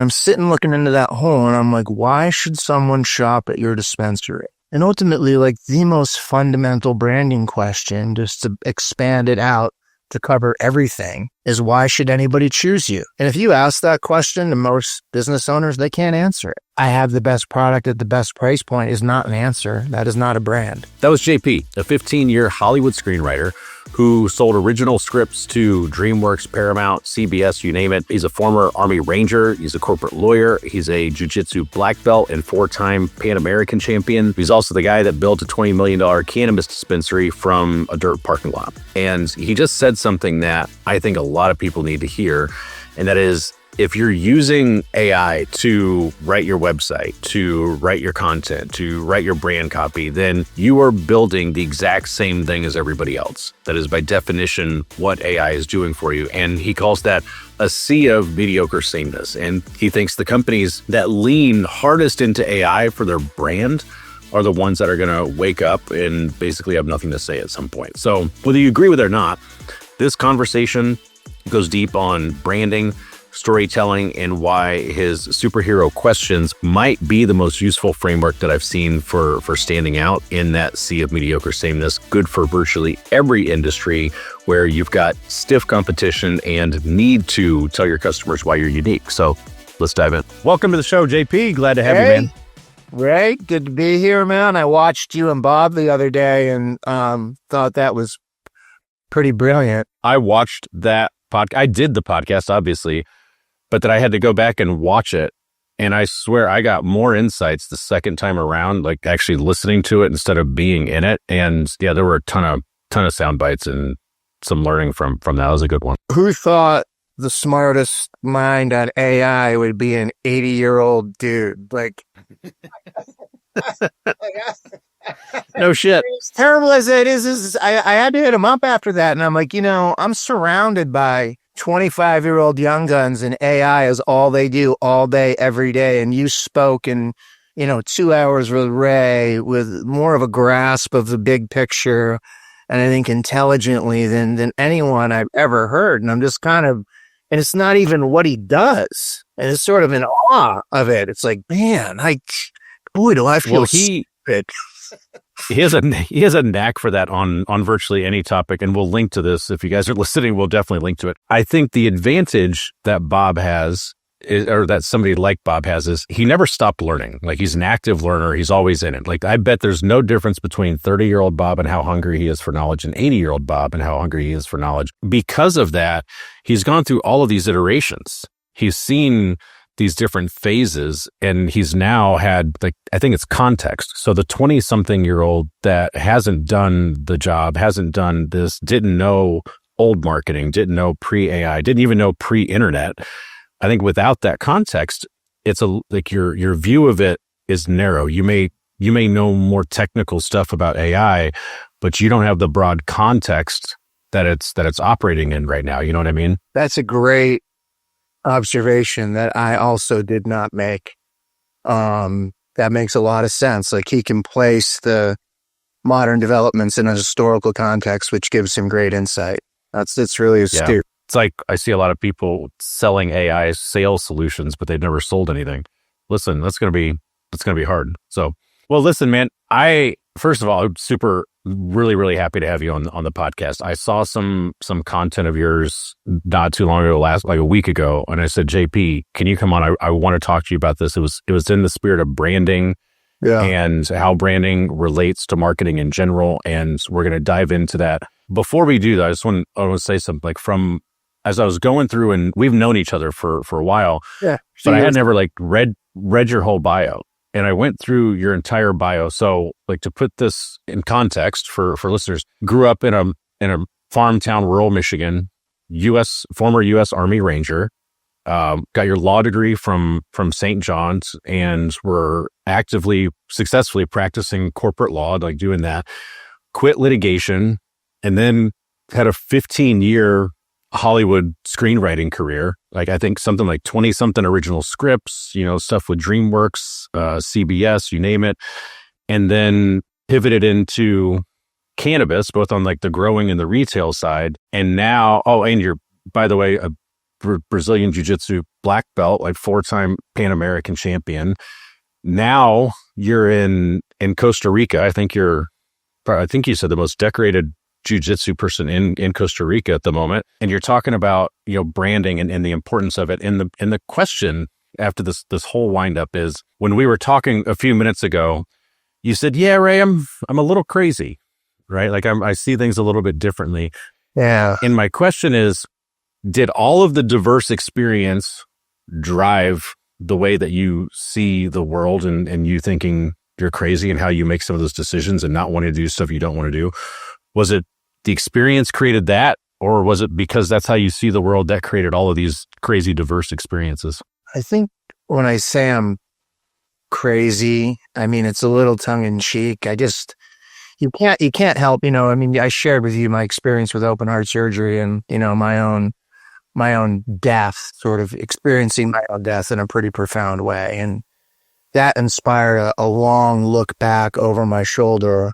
I'm sitting looking into that hole and I'm like, why should someone shop at your dispensary? And ultimately, like the most fundamental branding question, just to expand it out to cover everything, is why should anybody choose you? And if you ask that question to most business owners, they can't answer it. I have the best product at the best price point is not an answer. That is not a brand. That was JP, a 15-year Hollywood screenwriter who sold original scripts to DreamWorks, Paramount, CBS, you name it. He's a former Army Ranger. He's a corporate lawyer. He's a jiu-jitsu black belt and 4-time Pan American champion. He's also the guy that built a $20 million cannabis dispensary from a dirt parking lot. And he just said something that I think a lot of people need to hear, and that is, if you're using AI to write your website, to write your content, to write your brand copy, then you are building the exact same thing as everybody else. That is by definition what AI is doing for you. And he calls that a sea of mediocre sameness. And he thinks the companies that lean hardest into AI for their brand are the ones that are going to wake up and basically have nothing to say at some point. So whether you agree with it or not, this conversation goes deep on branding, storytelling, and why his superhero questions might be the most useful framework that I've seen for standing out in that sea of mediocre sameness, good for virtually every industry where you've got stiff competition and need to tell your customers why you're unique. So let's dive in. Welcome to the show, JP. Glad to have you, man. Ray, good to be here, man. I watched you and Bob the other day and thought that was pretty brilliant. I watched that podcast. I did the podcast, obviously, but then I had to go back and watch it. And I swear I got more insights the second time around, like actually listening to it instead of being in it. And yeah, there were a ton of sound bites and some learning from that. That was a good one. Who thought the smartest mind on AI would be an 80-year-old dude? Like, no shit. As terrible as it is I had to hit him up after that. And I'm like, I'm surrounded by 25-year-old young guns, and AI is all they do all day, every day. And you spoke in, 2 hours with Ray with more of a grasp of the big picture, and I think intelligently than anyone I've ever heard. And I'm just and it's not even what he does. And it's sort of in awe of it. It's like, man, boy, do I feel stupid. He has a knack for that on virtually any topic, and we'll link to this. If you guys are listening, we'll definitely link to it. I think the advantage that Bob has, or that somebody like Bob has, is he never stopped learning. Like, he's an active learner. He's always in it. Like, I bet there's no difference between 30-year-old Bob and how hungry he is for knowledge and 80-year-old Bob and how hungry he is for knowledge. Because of that, he's gone through all of these iterations. He's seen these different phases, and he's now had, I think it's context. So the 20-something-year-old that hasn't done the job, hasn't done this, didn't know old marketing, didn't know pre-AI, didn't even know pre-internet. I think without that context, it's your view of it is narrow. You may know more technical stuff about AI, but you don't have the broad context that it's operating in right now. You know what I mean? That's a great observation that I also did not make. That makes a lot of sense. Like, he can place the modern developments in a historical context, which gives him great insight. It's really astute. Yeah. It's like, I see a lot of people selling AI sales solutions, but they've never sold anything. Listen, that's going to be hard. So, well, listen, man, first of all, I'm really, really happy to have you on the podcast. I saw some content of yours not too long ago, like a week ago, and I said, JP, can you come on? I want to talk to you about this. It was in the spirit of branding, and how branding relates to marketing in general, and we're going to dive into that. Before we do that, I want to say something. Like, from as I was going through, and we've known each other for a while, but I had never read your whole bio. And I went through your entire bio. So, like, to put this in context for listeners, grew up in a farm town, rural Michigan, former U.S. Army Ranger, got your law degree from St. John's, and were successfully practicing corporate law, like doing that, quit litigation, and then had a 15-year Hollywood screenwriting career. Like, I think something like 20-something original scripts, stuff with DreamWorks, CBS, you name it. And then pivoted into cannabis, both on like the growing and the retail side. And now, and you're, by the way, Brazilian jiu-jitsu black belt, like 4-time Pan American champion. Now you're in Costa Rica. I think you said the most decorated jiu-jitsu person in Costa Rica at the moment. And you're talking about, branding and the importance of it. And the question after this whole windup is, when we were talking a few minutes ago, you said, yeah, Ray, I'm a little crazy, right? Like I see things a little bit differently. Yeah. And my question is, did all of the diverse experience drive the way that you see the world and you thinking you're crazy and how you make some of those decisions and not wanting to do stuff you don't want to do? Was it the experience created that, or was it because that's how you see the world that created all of these crazy diverse experiences? I think when I say I'm crazy, I mean, it's a little tongue in cheek. You can't help, I shared with you my experience with open heart surgery and, my own death, sort of experiencing my own death in a pretty profound way. And that inspired a long look back over my shoulder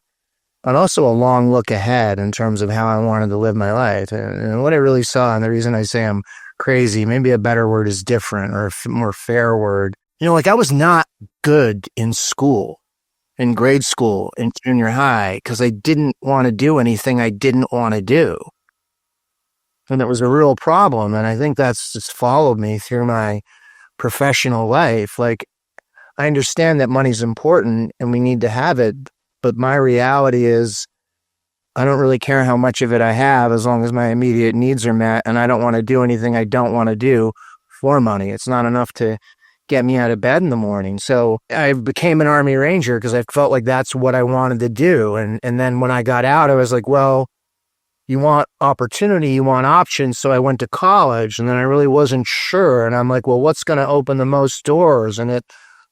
and also a long look ahead in terms of how I wanted to live my life. And what I really saw, and the reason I say I'm crazy, maybe a better word is different or a more fair word. I was not good in school, in grade school, in junior high, because I didn't want to do anything I didn't want to do. And it was a real problem. And I think that's just followed me through my professional life. Like, I understand that money's important and we need to have it. But my reality is I don't really care how much of it I have as long as my immediate needs are met. And I don't want to do anything I don't want to do for money. It's not enough to get me out of bed in the morning. So I became an Army Ranger because I felt like that's what I wanted to do. And then when I got out, I was like, well, you want opportunity, you want options. So I went to college and then I really wasn't sure. And I'm like, well, what's going to open the most doors? And it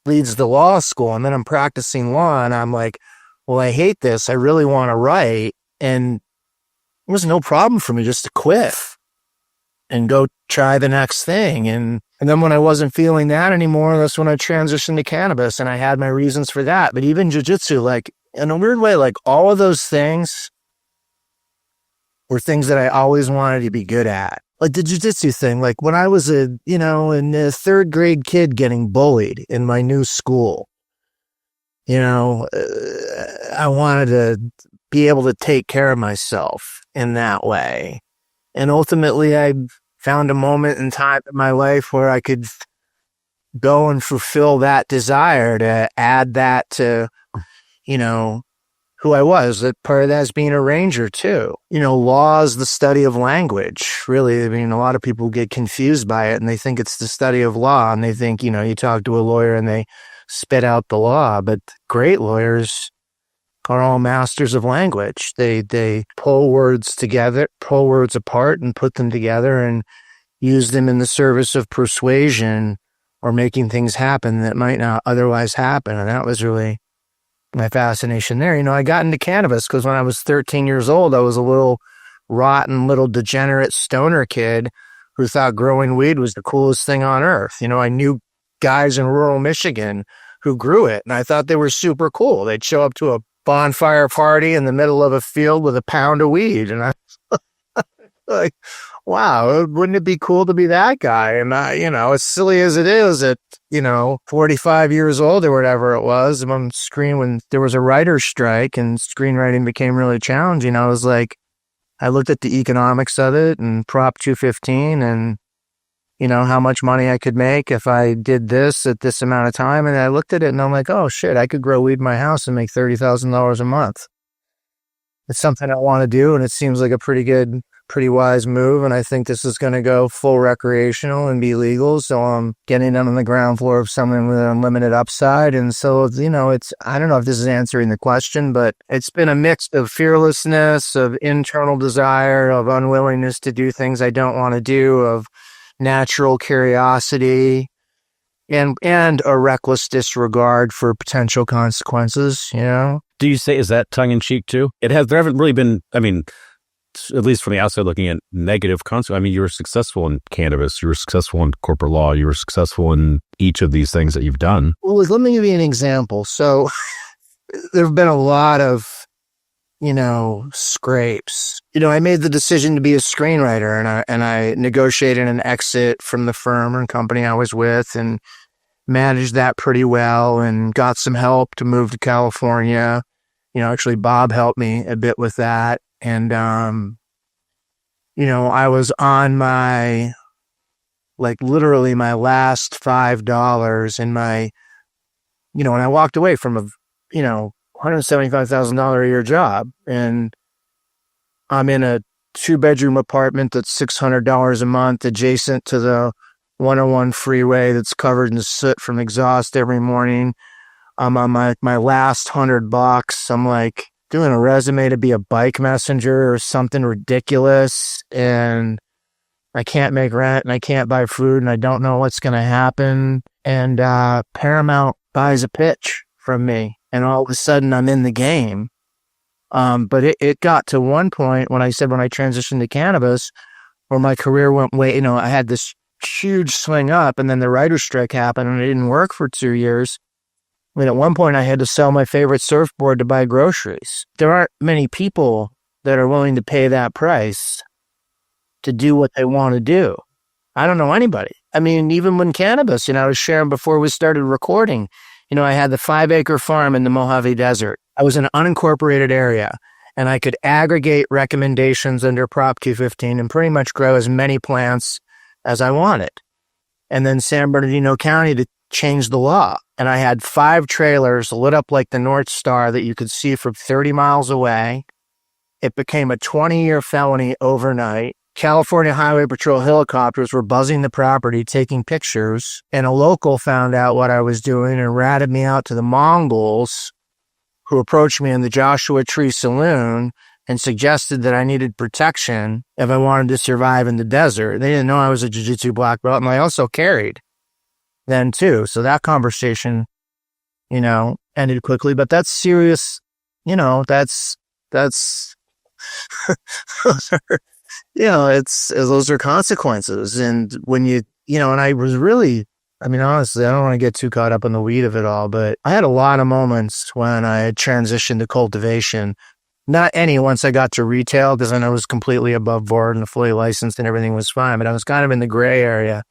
leads to law school. And then I'm practicing law and I'm like, well, I hate this. I really want to write. And it was no problem for me just to quit and go try the next thing. And then when I wasn't feeling that anymore, that's when I transitioned to cannabis and I had my reasons for that. But even jiu-jitsu, like in a weird way, like all of those things were things that I always wanted to be good at. Like the jiu-jitsu thing, like when I was in a third grade kid getting bullied in my new school, I wanted to be able to take care of myself in that way. And ultimately I found a moment in time in my life where I could go and fulfill that desire to add that to, who I was. That part of that is being a ranger too. Law is the study of language. Really, a lot of people get confused by it and they think it's the study of law and they think, you talk to a lawyer and they spit out the law, but great lawyers are all masters of language. They pull words together, pull words apart and put them together and use them in the service of persuasion or making things happen that might not otherwise happen. And that was really my fascination there. I got into cannabis because when I was 13 years old, I was a little rotten, little degenerate stoner kid who thought growing weed was the coolest thing on earth. I knew guys in rural Michigan who grew it, and I thought they were super cool. They'd show up to a bonfire party in the middle of a field with a pound of weed, and I like, wow, wouldn't it be cool to be that guy? And I, as silly as it is at, 45 years old or whatever it was, when there was a writer's strike and screenwriting became really challenging, I was like, I looked at the economics of it and Prop 215 and, how much money I could make if I did this at this amount of time. And I looked at it and I'm like, oh shit, I could grow weed in my house and make $30,000 a month. It's something I want to do. And it seems like a pretty wise move. And I think this is going to go full recreational and be legal. So I'm getting on the ground floor of something with unlimited upside. And so, I don't know if this is answering the question, but it's been a mix of fearlessness, of internal desire, of unwillingness to do things I don't want to do, of natural curiosity, and a reckless disregard for potential consequences, Do you say, is that tongue in cheek too? There haven't really been, at least from the outside looking at, negative consequences. You were successful in cannabis, you were successful in corporate law, you were successful in each of these things that you've done. Well, let me give you an example. So there have been a lot of scrapes. I made the decision to be a screenwriter, and I negotiated an exit from the firm and company I was with and managed that pretty well and got some help to move to California. Actually Bob helped me a bit with that. And, I was on literally my last $5 in my, and I walked away from a, $175,000 a year job, and I'm in a 2-bedroom apartment that's $600 a month adjacent to the 101 freeway that's covered in soot from exhaust every morning. I'm on my last $100. I'm doing a resume to be a bike messenger or something ridiculous, and I can't make rent and I can't buy food and I don't know what's going to happen. And Paramount buys a pitch from me, and all of a sudden I'm in the game. But it got to one point when I transitioned to cannabis, where my career went I had this huge swing up, and then the writer's strike happened and it didn't work for 2 years. At one point I had to sell my favorite surfboard to buy groceries. There aren't many people that are willing to pay that price to do what they want to do. I don't know anybody. Even when cannabis, I was sharing before we started recording, I had the 5-acre farm in the Mojave Desert. I was in an unincorporated area, and I could aggregate recommendations under Prop 215 and pretty much grow as many plants as I wanted. And then San Bernardino County to change the law. And I had 5 trailers lit up like the North Star that you could see from 30 miles away. It became a 20-year felony overnight. California Highway Patrol helicopters were buzzing the property, taking pictures, and a local found out what I was doing and ratted me out to the Mongols, who approached me in the Joshua Tree Saloon and suggested that I needed protection if I wanted to survive in the desert. They didn't know I was a jiu-jitsu black belt, and I also carried then too. So that conversation, ended quickly, but that's serious. That's those are consequences. And when and I was really, honestly, I don't want to get too caught up in the weed of it all, but I had a lot of moments when I had transitioned to cultivation. Not any once I got to retail, because I know it was completely above board and fully licensed and everything was fine, but I was kind of in the gray area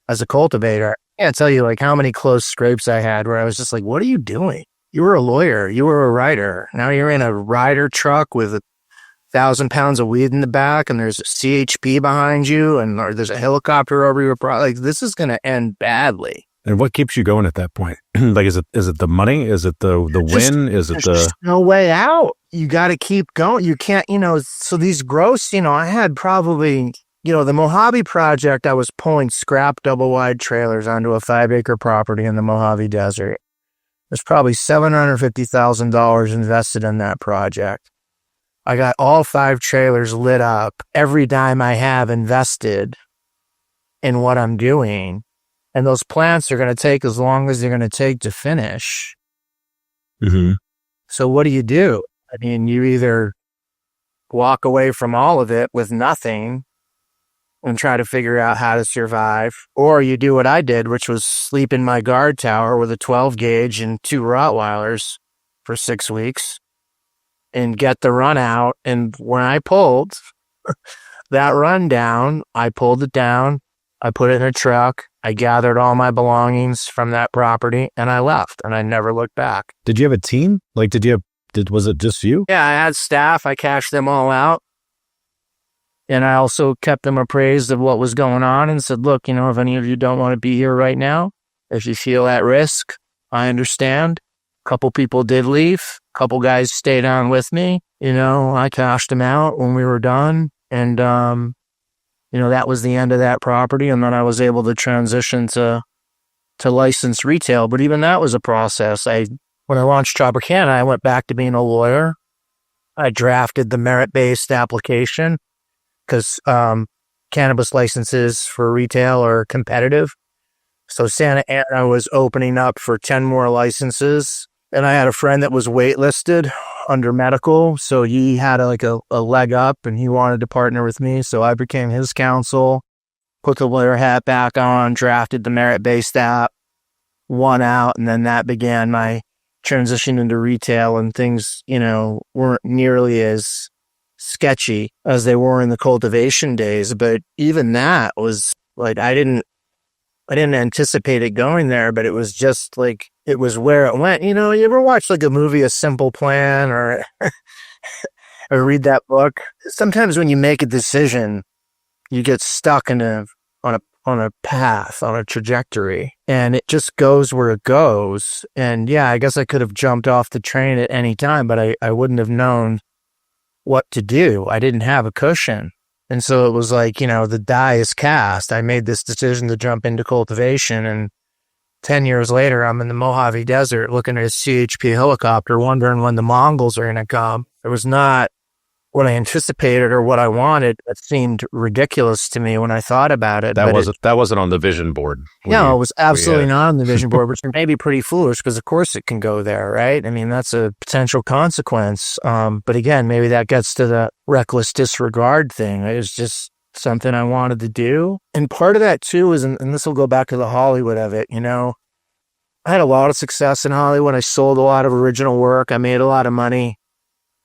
as a cultivator. I can't tell you how many close scrapes I had where I was just what are you doing? You were a lawyer. You were a writer. Now you're in a rider truck with 1,000 pounds of weed in the back, and there's a CHP behind you, and or there's a helicopter over your product. This is going to end badly. And what keeps you going at that point? Is it the money? Is it the win? Is it there's no way out? You got to keep going. You can't, so these gross, I had probably, the Mojave project, I was pulling scrap double wide trailers onto a 5-acre property in the Mojave Desert. There's probably $750,000 invested in that project. I got all 5 trailers lit up, every dime I have invested in what I'm doing. And those plants are going to take as long as they're going to take to finish. Mm-hmm. So what do? You either walk away from all of it with nothing and try to figure out how to survive, or you do what I did, which was sleep in my guard tower with a 12 gauge and 2 Rottweilers for 6 weeks and get the run out. And when I pulled that run down, I pulled it down, I put it in a truck, I gathered all my belongings from that property, and I left, and I never looked back. Did you have a team? Was it just you? Yeah, I had staff. I cashed them all out. And I also kept them appraised of what was going on and said, look, if any of you don't want to be here right now, if you feel at risk, I understand. A couple people did leave. A couple guys stayed on with me. I cashed them out when we were done. And, that was the end of that property. And then I was able to transition to licensed retail. But even that was a process. When I launched Tropicana, I went back to being a lawyer. I drafted the merit-based application because cannabis licenses for retail are competitive. So Santa Ana was opening up for 10 more licenses. And I had a friend that was waitlisted under medical. So he had a leg up and he wanted to partner with me. So I became his counsel, put the lawyer hat back on, drafted the merit-based app, won out. And then that began my transitioned into retail and things, weren't nearly as sketchy as they were in the cultivation days. But even that was like, I didn't anticipate it going there, but it was just like, it was where it went. You ever watch like a movie, A Simple Plan, or or read that book? Sometimes when you make a decision, you get stuck on a path, on a trajectory, and it just goes where it goes. And yeah, I guess I could have jumped off the train at any time, but I wouldn't have known what to do. I didn't have a cushion. And so it was like, the die is cast. I made this decision to jump into cultivation, and 10 years later, I'm in the Mojave Desert looking at a CHP helicopter, wondering when the Mongols are going to come. It was not what I anticipated or what I wanted. It seemed ridiculous to me when I thought about it. That wasn't on the vision board. No, it was absolutely not on the vision board, which may be pretty foolish because of course it can go there, right? I mean, that's a potential consequence. But again, maybe that gets to the reckless disregard thing. It was just something I wanted to do. And part of that too is, and this will go back to the Hollywood of it, I had a lot of success in Hollywood. I sold a lot of original work. I made a lot of money.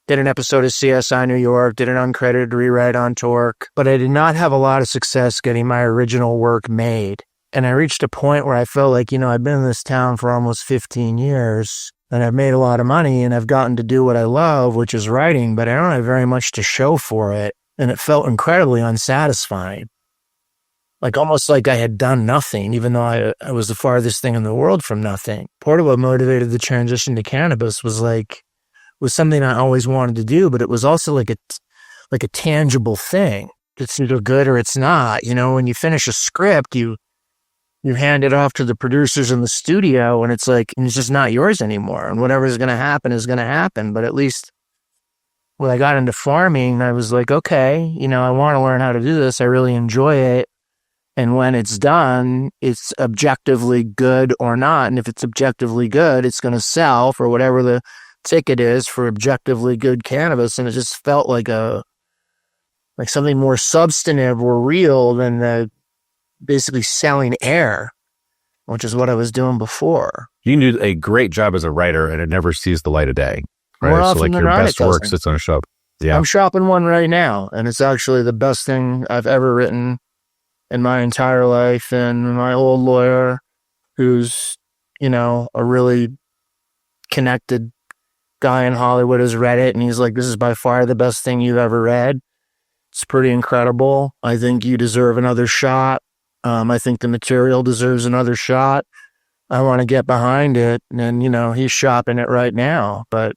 Did an episode of CSI New York, did an uncredited rewrite on Torque, but I did not have a lot of success getting my original work made. And I reached a point where I felt like, I've been in this town for almost 15 years and I've made a lot of money and I've gotten to do what I love, which is writing, but I don't have very much to show for it. And it felt incredibly unsatisfying. Like almost like I had done nothing, even though I was the farthest thing in the world from nothing. Part of what motivated the transition to cannabis was something I always wanted to do, but it was also like a tangible thing. It's either good or it's not. When you finish a script, you hand it off to the producers in the studio, and it's just not yours anymore. And whatever's going to happen is going to happen. But at least when I got into farming, I was like, okay, I want to learn how to do this. I really enjoy it. And when it's done, it's objectively good or not. And if it's objectively good, it's going to sell for whatever the ticket is for objectively good cannabis. And it just felt like something more substantive or real than the basically selling air, which is what I was doing before. You do a great job as a writer, and it never sees the light of day, right? More So often like than your not, best it work doesn't. sits on a shelf. Yeah. I'm shopping one right now, and it's actually the best thing I've ever written in my entire life. And my old lawyer, who's, a really connected guy in Hollywood, has read it, and he's like, this is by far the best thing you've ever read. It's pretty incredible. I think you deserve another shot. I think the material deserves another shot. I want to get behind it. And, he's shopping it right now, but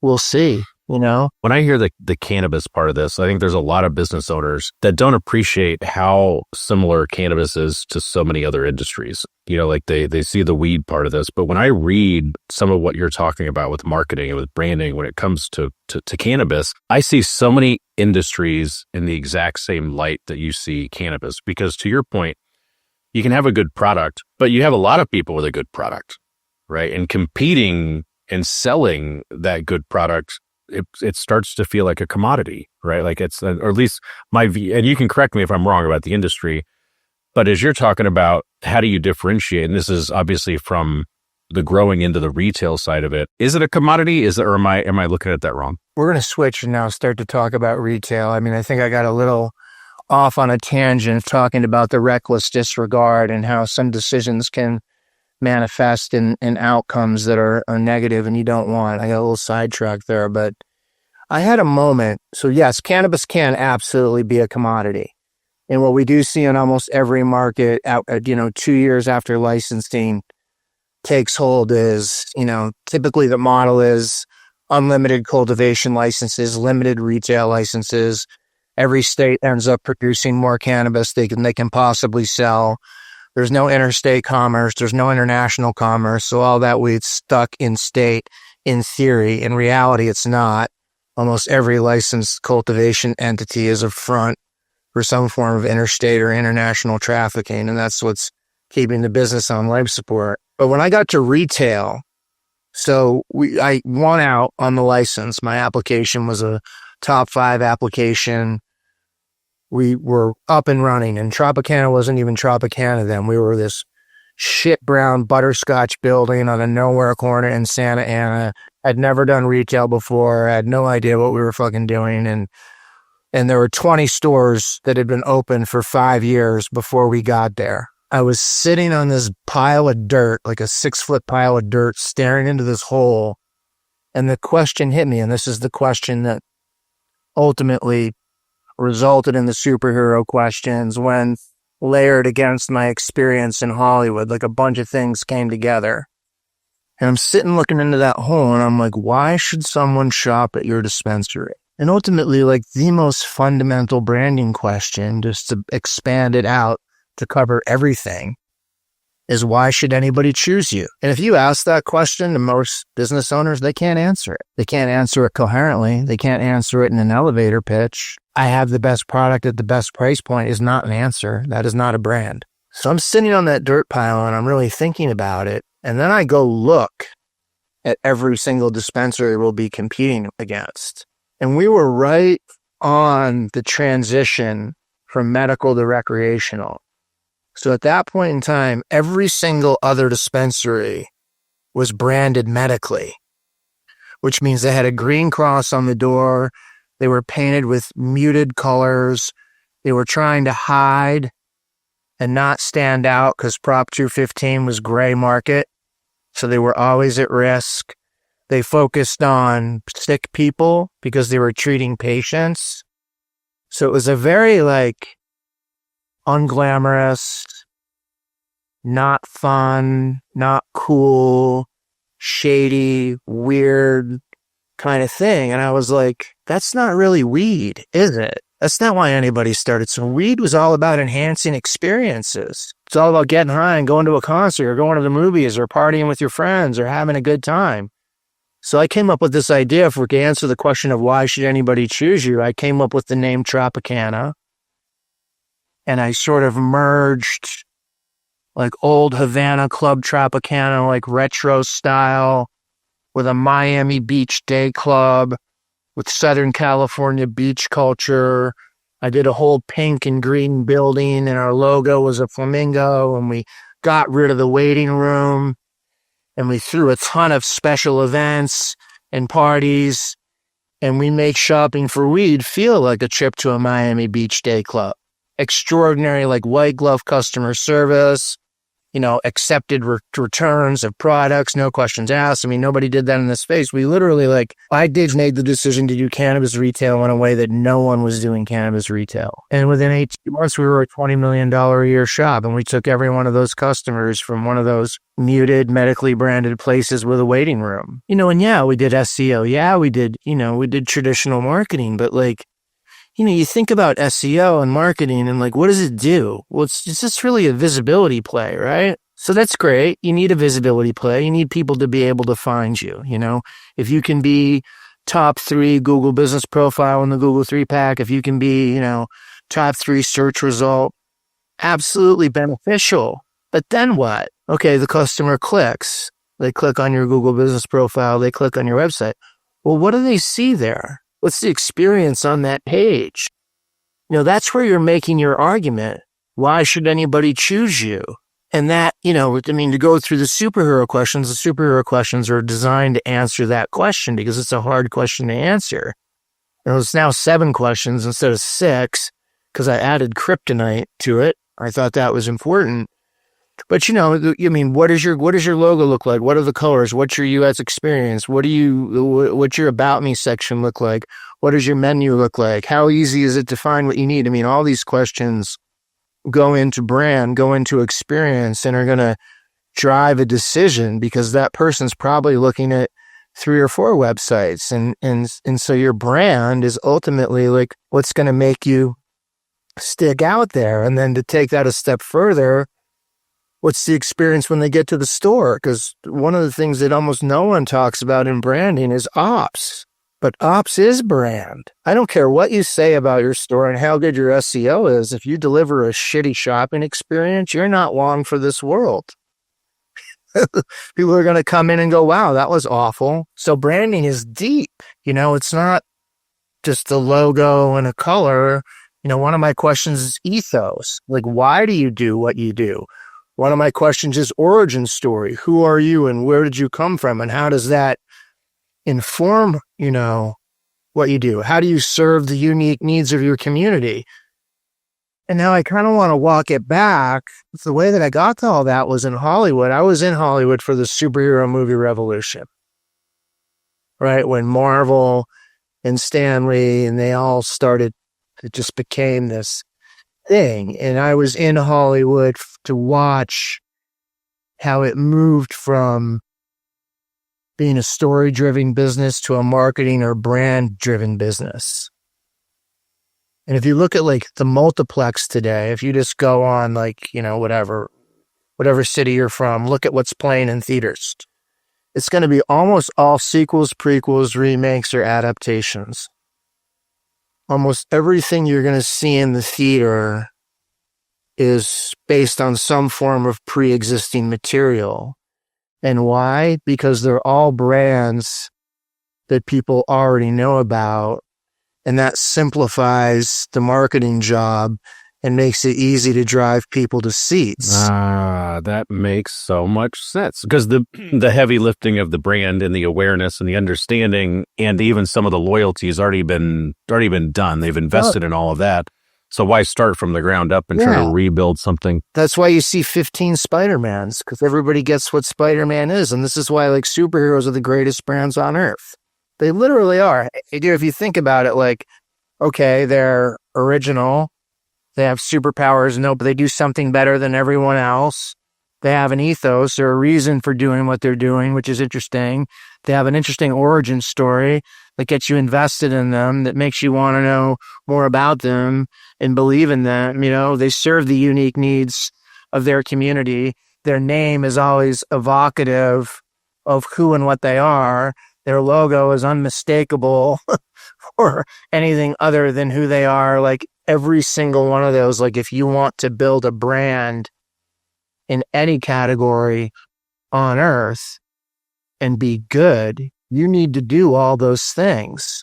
we'll see. When I hear the cannabis part of this, I think there's a lot of business owners that don't appreciate how similar cannabis is to so many other industries. Like they see the weed part of this. But when I read some of what you're talking about with marketing and with branding, when it comes to cannabis, I see so many industries in the exact same light that you see cannabis. Because to your point, you can have a good product, but you have a lot of people with a good product, right? And competing and selling that good product, it starts to feel like a commodity, right? Like it's, or at least my view, and you can correct me if I'm wrong about the industry, but as you're talking about, how do you differentiate? And this is obviously from the growing into the retail side of it. Is it a commodity? Or am I looking at that wrong? We're going to switch and now start to talk about retail. I mean, I think I got a little off on a tangent talking about the reckless disregard and how some decisions can manifest in outcomes that are negative and you don't want. I got a little sidetracked there, but I had a moment. So yes, cannabis can absolutely be a commodity. And what we do see in almost every market, 2 years after licensing takes hold is, typically the model is unlimited cultivation licenses, limited retail licenses. Every state ends up producing more cannabis they can possibly sell. There's no interstate commerce. There's no international commerce. So all that weed's stuck in state in theory. In reality, it's not. Almost every licensed cultivation entity is a front for some form of interstate or international trafficking. And that's what's keeping the business on life support. But when I got to retail, I won out on the license. My application was a top 5 application. We were up and running, and Tropicana wasn't even Tropicana then. We were this shit brown butterscotch building on a nowhere corner in Santa Ana. I'd never done retail before. I had no idea what we were fucking doing. And there were 20 stores that had been open for 5 years before we got there. I was sitting on this pile of dirt, like a 6-foot pile of dirt, staring into this hole. And the question hit me. And this is the question that ultimately resulted in the superhero questions when layered against my experience in Hollywood. Like a bunch of things came together. And I'm sitting looking into that hole and I'm like, why should someone shop at your dispensary? And ultimately, like the most fundamental branding question, just to expand it out to cover everything, is why should anybody choose you? And if you ask that question to most business owners, they can't answer it. They can't answer it coherently. They can't answer it in an elevator pitch. I have the best product at the best price point is not an answer. That is not a brand. So I'm sitting on that dirt pile and I'm really thinking about it. And then I go look at every single dispensary we'll be competing against. And we were right on the transition from medical to recreational. So at that point in time, every single other dispensary was branded medically, which means they had a green cross on the door. They were painted with muted colors. They were trying to hide and not stand out because Prop 215 was gray market. So they were always at risk. They focused on sick people because they were treating patients. So it was a very unglamorous, not fun, not cool, shady, weird kind of thing. And I was like, that's not really weed, is it? That's not why anybody started. So weed was all about enhancing experiences. It's all about getting high and going to a concert or going to the movies or partying with your friends or having a good time. So I came up with this idea, if we can answer the question of why should anybody choose you, I came up with the name Tropicana. And I sort of merged like old Havana Club Tropicana, like retro style, with a Miami Beach day club, with Southern California beach culture. I did a whole pink and green building, and our logo was a flamingo, and we got rid of the waiting room, and we threw a ton of special events and parties, and we make shopping for weed feel like a trip to a Miami Beach day club. Extraordinary, like white glove customer service, accepted returns of products, no questions asked. I mean, nobody did that in this space. We literally, I did make the decision to do cannabis retail in a way that no one was doing cannabis retail. And within 18 months, we were a $20 million a year shop. And we took every one of those customers from one of those muted, medically branded places with a waiting room. And yeah, we did SEO. Yeah, we did traditional marketing. But you think about SEO and marketing and what does it do? Well, it's just really a visibility play, right? So that's great. You need a visibility play. You need people to be able to find you, If you can be top 3 Google business profile in the Google 3-pack, if you can be, top 3 search result, absolutely beneficial. But then what? Okay, the customer clicks. They click on your Google business profile. They click on your website. Well, what do they see there? What's the experience on that page? That's where you're making your argument. Why should anybody choose you? And that, to go through the superhero questions are designed to answer that question because it's a hard question to answer. It's now 7 questions instead of 6 because I added kryptonite to it. I thought that was important. But what does your logo look like? What are the colors? What's your UX experience? What's your about me section look like? What does your menu look like? How easy is it to find what you need? All these questions go into brand, go into experience, and are going to drive a decision because that person's probably looking at 3 or 4 websites. And so your brand is ultimately what's going to make you stick out there. And then to take that a step further, what's the experience when they get to the store? Because one of the things that almost no one talks about in branding is ops. But ops is brand. I don't care what you say about your store and how good your SEO is. If you deliver a shitty shopping experience, you're not long for this world. People are going to come in and go, wow, that was awful. So branding is deep. It's not just a logo and a color. One of my questions is ethos. Why do you do what you do? One of my questions is origin story. Who are you and where did you come from? And how does that inform, what you do? How do you serve the unique needs of your community? And now I kind of want to walk it back. The way that I got to all that was in Hollywood. I was in Hollywood for the superhero movie revolution, right? When Marvel and Stan Lee and they all started, it just became this thing. And I was in Hollywood to watch how it moved from being a story-driven business to a marketing or brand-driven business. And if you look at like the multiplex today, if you just go on like, whatever city you're from, look at what's playing in theaters. It's going to be almost all sequels, prequels, remakes, or adaptations. Almost everything you're going to see in the theater is based on some form of pre-existing material. And why? Because they're all brands that people already know about. And that simplifies the marketing job and makes it easy to drive people to seats. That makes so much sense because the heavy lifting of the brand and the awareness and the understanding and even some of the loyalty has already been done. They've invested in all of that. So why start from the ground up and try to rebuild something? That's why you see 15 Spider-Mans, because everybody gets what Spider-Man is. And this is why like superheroes are the greatest brands on earth. They literally are. If you think about it, like, okay, they're original. They have superpowers. No, but they do something better than everyone else. They have an ethos or a reason for doing what they're doing, which is interesting. They have an interesting origin story that gets you invested in them, that makes you want to know more about them and believe in them. They serve the unique needs of their community. Their name is always evocative of who and what they are. Their logo is unmistakable or anything other than who they are. Like every single one of those, like if you want to build a brand in any category on earth and be good, you need to do all those things.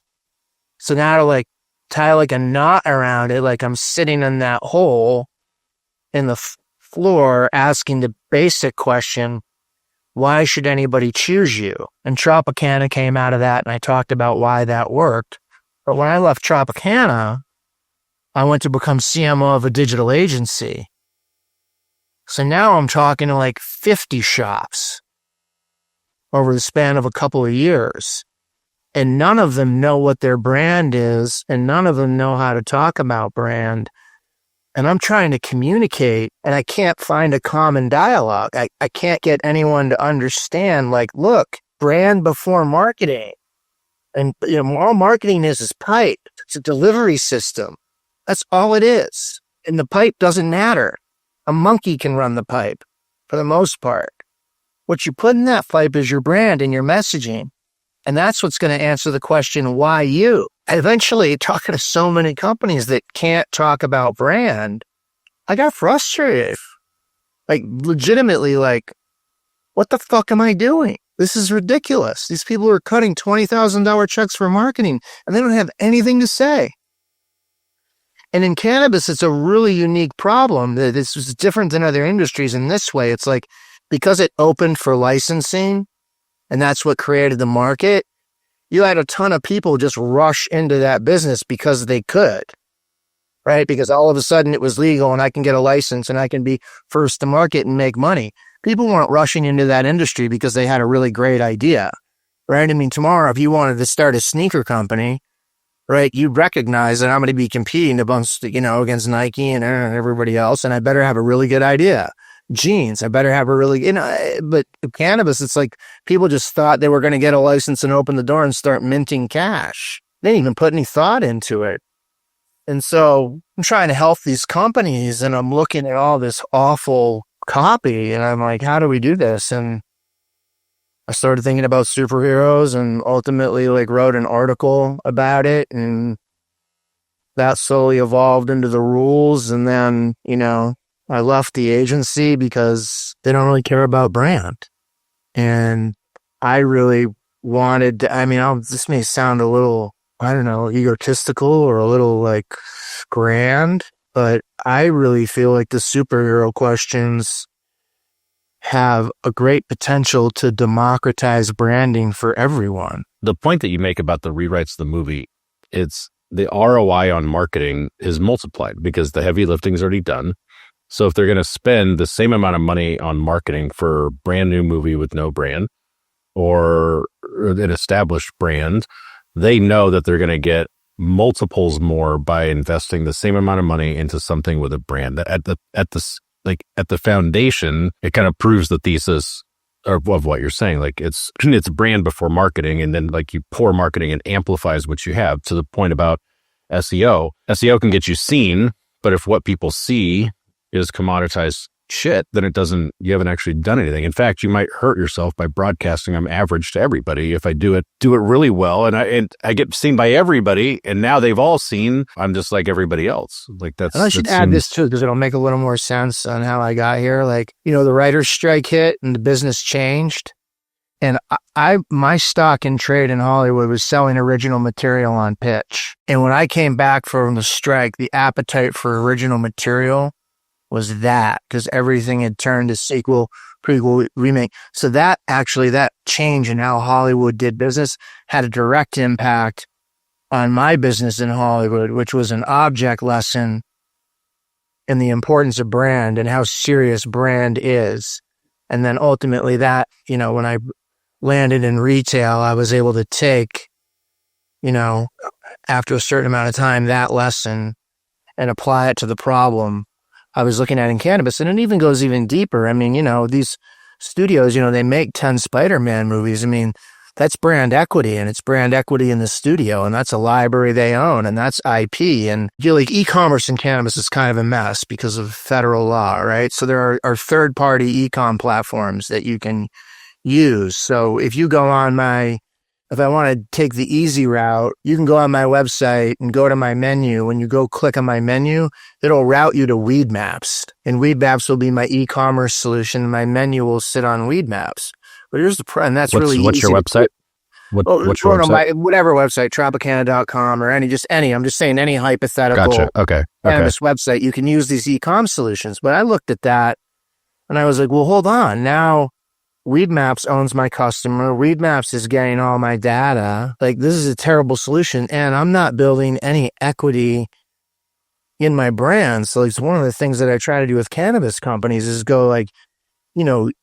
So now to like tie like a knot around it, like I'm sitting in that hole in the floor asking the basic question, why should anybody choose you? And Tropicana came out of that, and I talked about why that worked. But when I left Tropicana, I went to become CMO of a digital agency. So now I'm talking to like 50 shops over the span of a couple of years. And none of them know what their brand is, and none of them know how to talk about brand. And I'm trying to communicate, and I can't find a common dialogue. I can't get anyone to understand, like, look, brand before marketing. And, all marketing is pipe. It's a delivery system. That's all it is. And the pipe doesn't matter. A monkey can run the pipe for the most part. What you put in that pipe is your brand and your messaging. And that's what's going to answer the question, why you? Eventually, talking to so many companies that can't talk about brand, I got frustrated. Like, legitimately, like, what the fuck am I doing? This is ridiculous. These people are cutting $20,000 checks for marketing, and they don't have anything to say. And in cannabis, it's a really unique problem. This is different than other industries in this way. It's like, because it opened for licensing, and that's what created the market, you had a ton of people just rush into that business because they could, right? Because all of a sudden it was legal and I can get a license and I can be first to market and make money. People weren't rushing into that industry because they had a really great idea, right? I mean, tomorrow, if you wanted to start a sneaker company, right, you'd recognize that I'm going to be competing against Nike and everybody else, and I better have a really good idea. Jeans, I better have a really, but cannabis, it's like people just thought they were going to get a license and open the door and start minting cash. They didn't even put any thought into it. And so I'm trying to help these companies, and I'm looking at all this awful copy, and I'm like, how do we do this? And I started thinking about superheroes and ultimately like wrote an article about it, and that slowly evolved into the rules. And then, I left the agency because they don't really care about brand. And I really wanted to, this may sound a little, egotistical or a little like grand, but I really feel like the superhero questions have a great potential to democratize branding for everyone. The point that you make about the rewrites of the movie, it's the ROI on marketing is multiplied because the heavy lifting is already done. So if they're going to spend the same amount of money on marketing for a brand new movie with no brand or an established brand, they know that they're going to get multiples more by investing the same amount of money into something with a brand. At the foundation, it kind of proves the thesis of what you're saying. Like it's brand before marketing, and then like you pour marketing and amplifies what you have. To the point about SEO. SEO can get you seen, but if what people see is commoditized shit, then you haven't actually done anything. In fact, you might hurt yourself by broadcasting I'm average to everybody. If I do it really well and I get seen by everybody, and now they've all seen I'm just like everybody else. Like that's. And I should add this too, because it'll make a little more sense on how I got here. Like, the writer's strike hit and the business changed. And my stock in trade in Hollywood was selling original material on pitch. And when I came back from the strike, the appetite for original material was that, because everything had turned to sequel, prequel, remake. So that change in how Hollywood did business had a direct impact on my business in Hollywood, which was an object lesson in the importance of brand and how serious brand is. And then ultimately that, when I landed in retail, I was able to take, after a certain amount of time, that lesson and apply it to the problem I was looking at in cannabis. And it even goes even deeper. I mean, these studios, they make 10 Spider-Man movies. I mean, that's brand equity, and it's brand equity in the studio, and that's a library they own, and that's IP. And like e-commerce in cannabis is kind of a mess because of federal law, right? So there are third-party e-com platforms that you can use. So if you go on if I want to take the easy route, you can go on my website and go to my menu. When you go click on my menu, it'll route you to Weedmaps. And Weedmaps will be my e-commerce solution. My menu will sit on Weedmaps. But here's and that's really easy. What's your website? What's your website? Whatever website, Tropicana.com or I'm just saying any hypothetical Gotcha. Okay. cannabis website. You can use these e-com solutions. But I looked at that and I was like, well, hold on. Now Weedmaps owns my customer. Weedmaps is getting all my data. Like, this is a terrible solution, and I'm not building any equity in my brand. So it's one of the things that I try to do with cannabis companies is go like,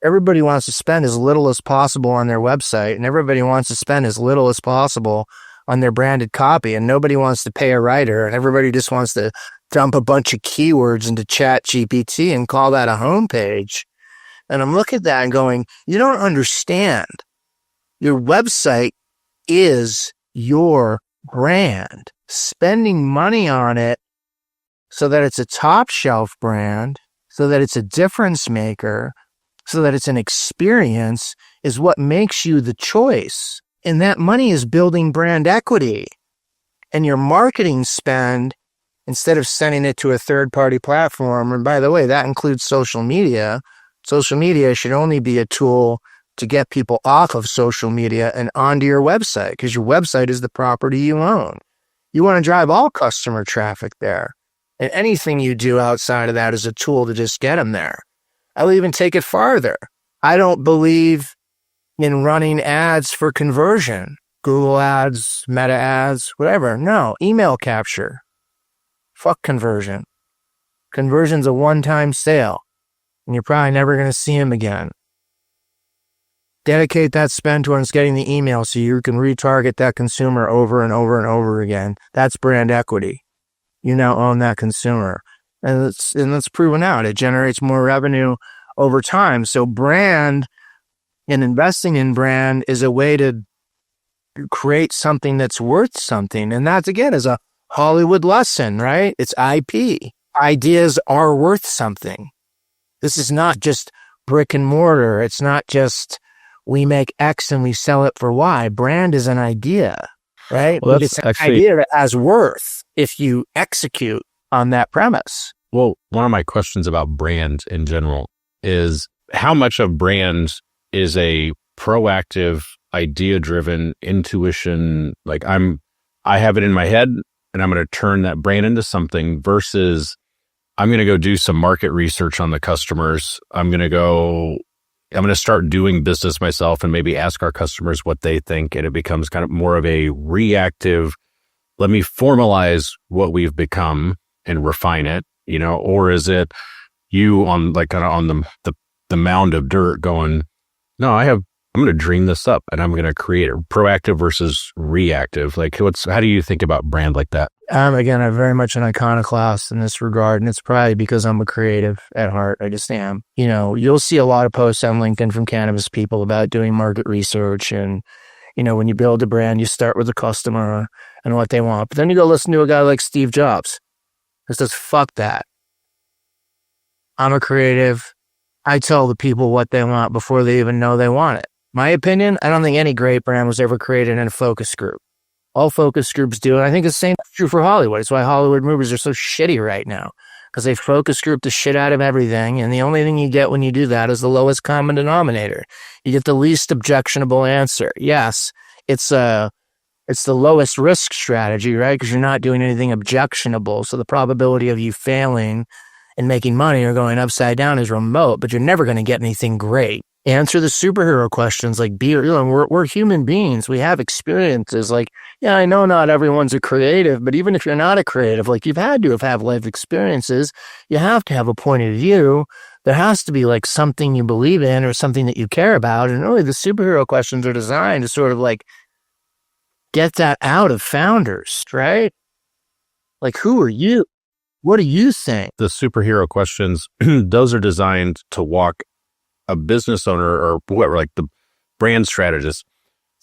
everybody wants to spend as little as possible on their website, and everybody wants to spend as little as possible on their branded copy, and nobody wants to pay a writer, and everybody just wants to dump a bunch of keywords into ChatGPT and call that a homepage. And I'm looking at that and going, you don't understand. Your website is your brand. Spending money on it so that it's a top shelf brand, so that it's a difference maker, so that it's an experience is what makes you the choice. And that money is building brand equity. And your marketing spend, instead of sending it to a third-party platform, and by the way, that includes social media. Social media should only be a tool to get people off of social media and onto your website, because your website is the property you own. You want to drive all customer traffic there. And anything you do outside of that is a tool to just get them there. I'll even take it farther. I don't believe in running ads for conversion. Google ads, Meta ads, whatever. No, email capture. Fuck conversion. Conversion's a one-time sale, and you're probably never going to see him again. Dedicate that spend towards getting the email so you can retarget that consumer over and over and over again. That's brand equity. You now own that consumer. And it's proven out. It generates more revenue over time. So brand and investing in brand is a way to create something that's worth something. And that, again, is a Hollywood lesson, right? It's IP. Ideas are worth something. This is not just brick and mortar. It's not just we make X and we sell it for Y. Brand is an idea, right? Well, but it's an idea that has worth if you execute on that premise. Well, one of my questions about brand in general is how much of brand is a proactive, idea-driven intuition? Like I have it in my head and I'm going to turn that brand into something versus I'm going to go do some market research on the customers. I'm going to go I'm going to start doing business myself and maybe ask our customers what they think. And it becomes kind of more of a reactive, let me formalize what we've become and refine it, or is it you on like kind of on the mound of dirt going, no, I'm going to dream this up and I'm going to create it. Proactive versus reactive. Like how do you think about brand like that? Again, I'm very much an iconoclast in this regard, and it's probably because I'm a creative at heart. I just am. You'll see a lot of posts on LinkedIn from cannabis people about doing market research. And, when you build a brand, you start with the customer and what they want. But then you go listen to a guy like Steve Jobs who says, fuck that. I'm a creative. I tell the people what they want before they even know they want it. My opinion, I don't think any great brand was ever created in a focus group. All focus groups do, and I think the same is true for Hollywood. It's why Hollywood movies are so shitty right now, because they focus group the shit out of everything, and the only thing you get when you do that is the lowest common denominator. You get the least objectionable answer. Yes, it's the lowest risk strategy, right? Because you're not doing anything objectionable, so the probability of you failing and making money or going upside down is remote, but you're never going to get anything great. Answer the superhero questions like we're human beings. We have experiences. Like, yeah, I know not everyone's a creative, but even if you're not a creative, like you've had to have life experiences, you have to have a point of view. There has to be like something you believe in or something that you care about. And really the superhero questions are designed to sort of like get that out of founders, right? Like, who are you? What do you think? The superhero questions, those are designed to walk a business owner or whoever, like the brand strategist,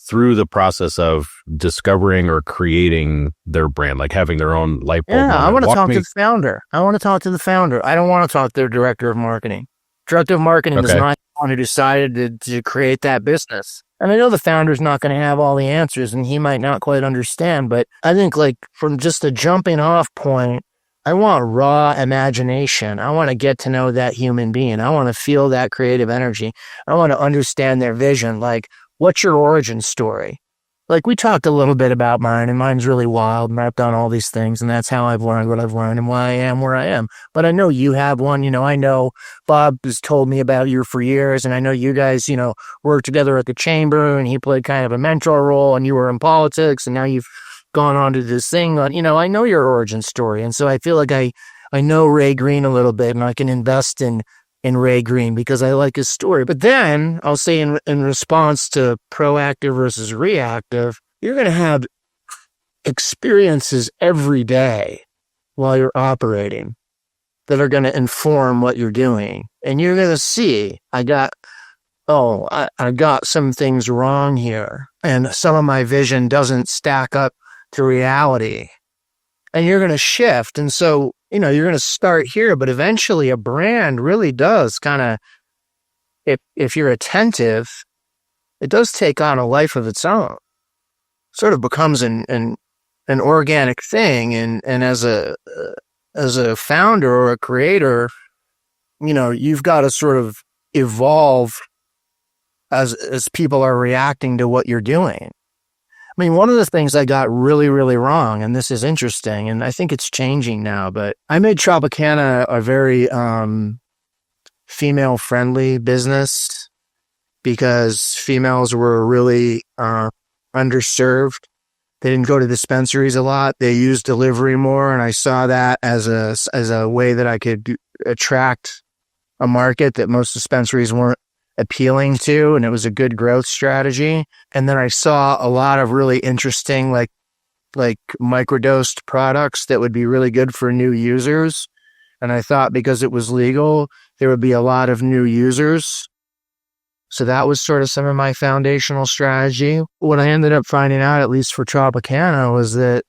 through the process of discovering or creating their brand, like having their own light bulb. Yeah, I want to talk to the founder. I want to talk to the founder. I don't want to talk to their director of marketing. Director of marketing is not the one who decided to create that business. And I know the founder's not going to have all the answers and he might not quite understand, but I think like from just a jumping off point, I want raw imagination. I want to get to know that human being. I want to feel that creative energy. I want to understand their vision. Like, what's your origin story? Like, we talked a little bit about mine, and mine's really wild, and I've done all these things, and that's how I've learned what I've learned and why I am where I am. But I know you have one. I know Bob has told me about you for years, and I know you guys, worked together at the chamber, and he played kind of a mentor role, and you were in politics, and now you've gone on to this thing. I know your origin story. And so I feel like I know Ray Green a little bit and I can invest in Ray Green because I like his story. But then I'll say in response to proactive versus reactive, you're going to have experiences every day while you're operating that are going to inform what you're doing. And you're going to see, I got some things wrong here. And some of my vision doesn't stack up to reality, and you're going to shift. And so, you're going to start here, but eventually a brand really does kind of, if you're attentive, it does take on a life of its own. Sort of becomes an organic thing. And as a founder or a creator, you've got to sort of evolve as people are reacting to what you're doing. I mean, one of the things I got really, really wrong, and this is interesting, and I think it's changing now, but I made Tropicana a very female-friendly business because females were really underserved. They didn't go to dispensaries a lot. They used delivery more, and I saw that as a way that I could attract a market that most dispensaries weren't appealing to, and it was a good growth strategy. And then I saw a lot of really interesting like microdosed products that would be really good for new users. And I thought because it was legal, there would be a lot of new users. So that was sort of some of my foundational strategy. What I ended up finding out, at least for Tropicana, was that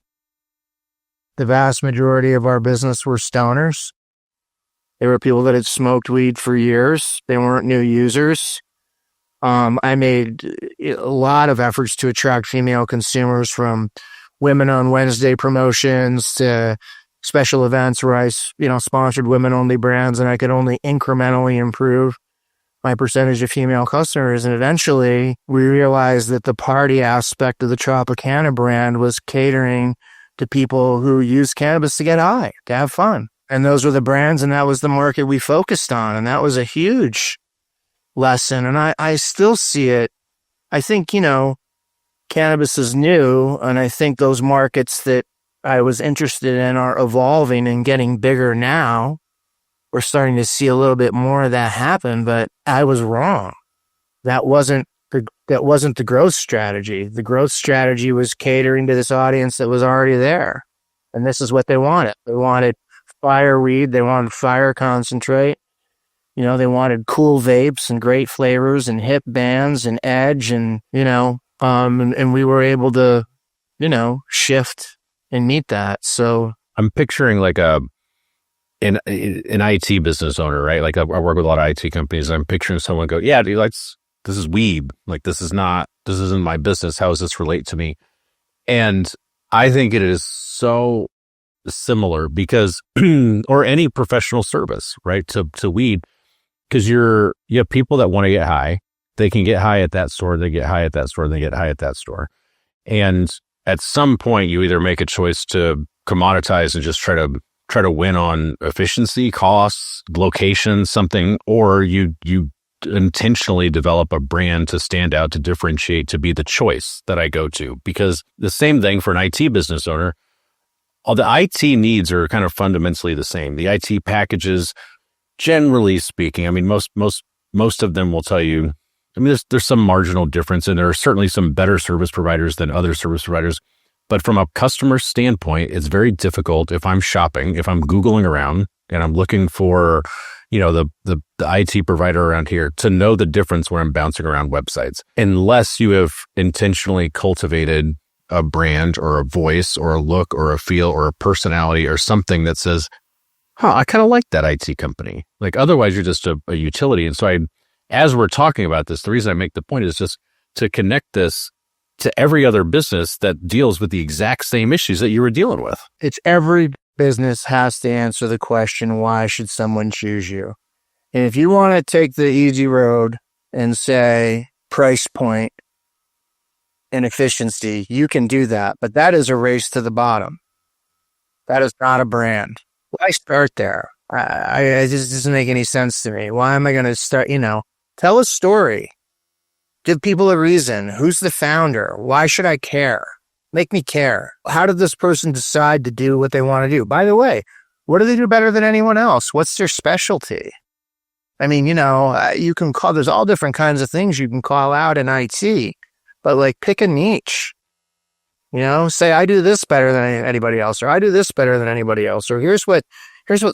the vast majority of our business were stoners. They were people that had smoked weed for years. They weren't new users. I made a lot of efforts to attract female consumers, from Women on Wednesday promotions to special events where I, sponsored women-only brands, and I could only incrementally improve my percentage of female customers. And eventually, we realized that the party aspect of the Tropicana brand was catering to people who use cannabis to get high, to have fun. And those were the brands, and that was the market we focused on. And that was a huge lesson. And I still see it. I think, cannabis is new. And I think those markets that I was interested in are evolving and getting bigger now. We're starting to see a little bit more of that happen, but I was wrong. That wasn't the growth strategy. The growth strategy was catering to this audience that was already there. And this is what they wanted. They wanted fire weed. They wanted fire concentrate. They wanted cool vapes and great flavors and hip bands and edge and, and we were able to, shift and meet that. So I'm picturing like an IT business owner, right? Like I work with a lot of IT companies. And I'm picturing someone go, yeah, dude, this is weeb. Like this isn't my business. How does this relate to me? And I think it is so similar because, or any professional service, right? To weed, because you have people that want to get high. They can get high at that store. They get high at that store. They get high at that store. And at some point you either make a choice to commoditize and just try to win on efficiency, costs, location, something, or you intentionally develop a brand to stand out, to differentiate, to be the choice that I go to. Because the same thing for an IT business owner, all the IT needs are kind of fundamentally the same. The IT packages, generally speaking, I mean, most of them will tell you, I mean, there's some marginal difference, and there are certainly some better service providers than other service providers. But from a customer standpoint, it's very difficult if I'm shopping, if I'm Googling around and I'm looking for, the IT provider around here, to know the difference when I'm bouncing around websites, unless you have intentionally cultivated a brand or a voice or a look or a feel or a personality or something that says, I kind of like that IT company. Like otherwise you're just a utility. And so as we're talking about this, the reason I make the point is just to connect this to every other business that deals with the exact same issues that you were dealing with. It's every business has to answer the question, why should someone choose you? And if you want to take the easy road and say price point and efficiency, you can do that. But that is a race to the bottom. That is not a brand. Why start there? It just doesn't make any sense to me. Why am I going to start, tell a story. Give people a reason. Who's the founder? Why should I care? Make me care. How did this person decide to do what they want to do? By the way, what do they do better than anyone else? What's their specialty? I mean, you can there's all different kinds of things you can call out in IT, but like pick a niche. Say I do this better than anybody else, or I do this better than anybody else, or here's what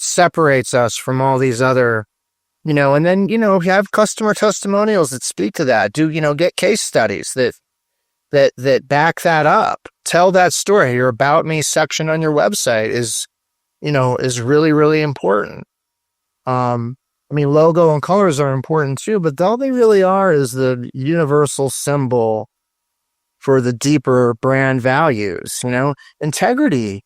separates us from all these other, and then, have customer testimonials that speak to that. Get case studies that back that up. Tell that story. Your About Me section on your website is really, really important. Logo and colors are important too, but all they really are is the universal symbol for the deeper brand values. Integrity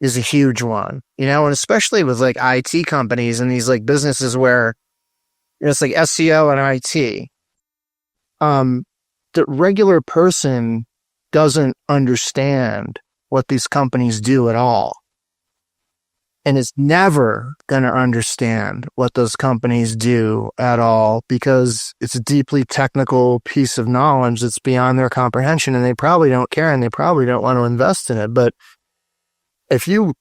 is a huge one, and especially with like IT companies and these like businesses where it's like SEO and IT. The regular person doesn't understand what these companies do at all, and is never going to understand what those companies do at all, because it's a deeply technical piece of knowledge that's beyond their comprehension, and they probably don't care, and they probably don't want to invest in it. But if you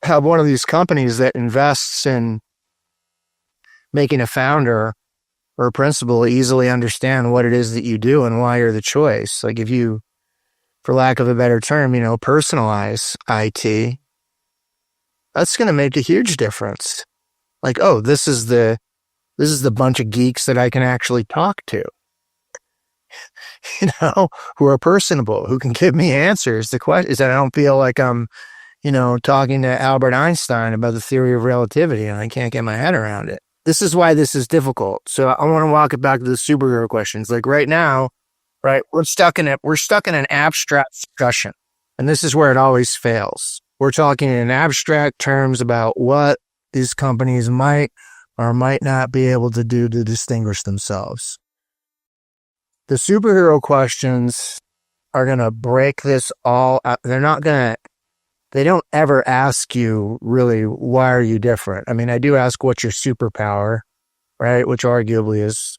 have one of these companies that invests in making a founder or a principal easily understand what it is that you do and why you're the choice, like if you, for lack of a better term, personalize IT, that's going to make a huge difference. Like, oh, this is the bunch of geeks that I can actually talk to, who are personable, who can give me answers to questions that I don't feel like I'm, talking to Albert Einstein about the theory of relativity and I can't get my head around it. This is why this is difficult. So I want to walk it back to the superhero questions. Like right now, right, we're stuck in an abstract discussion, and this is where it always fails. We're talking in abstract terms about what these companies might or might not be able to do to distinguish themselves. The superhero questions are going to break this all up. They don't ever ask you really, why are you different? I mean, I do ask, what's your superpower? right? Which arguably is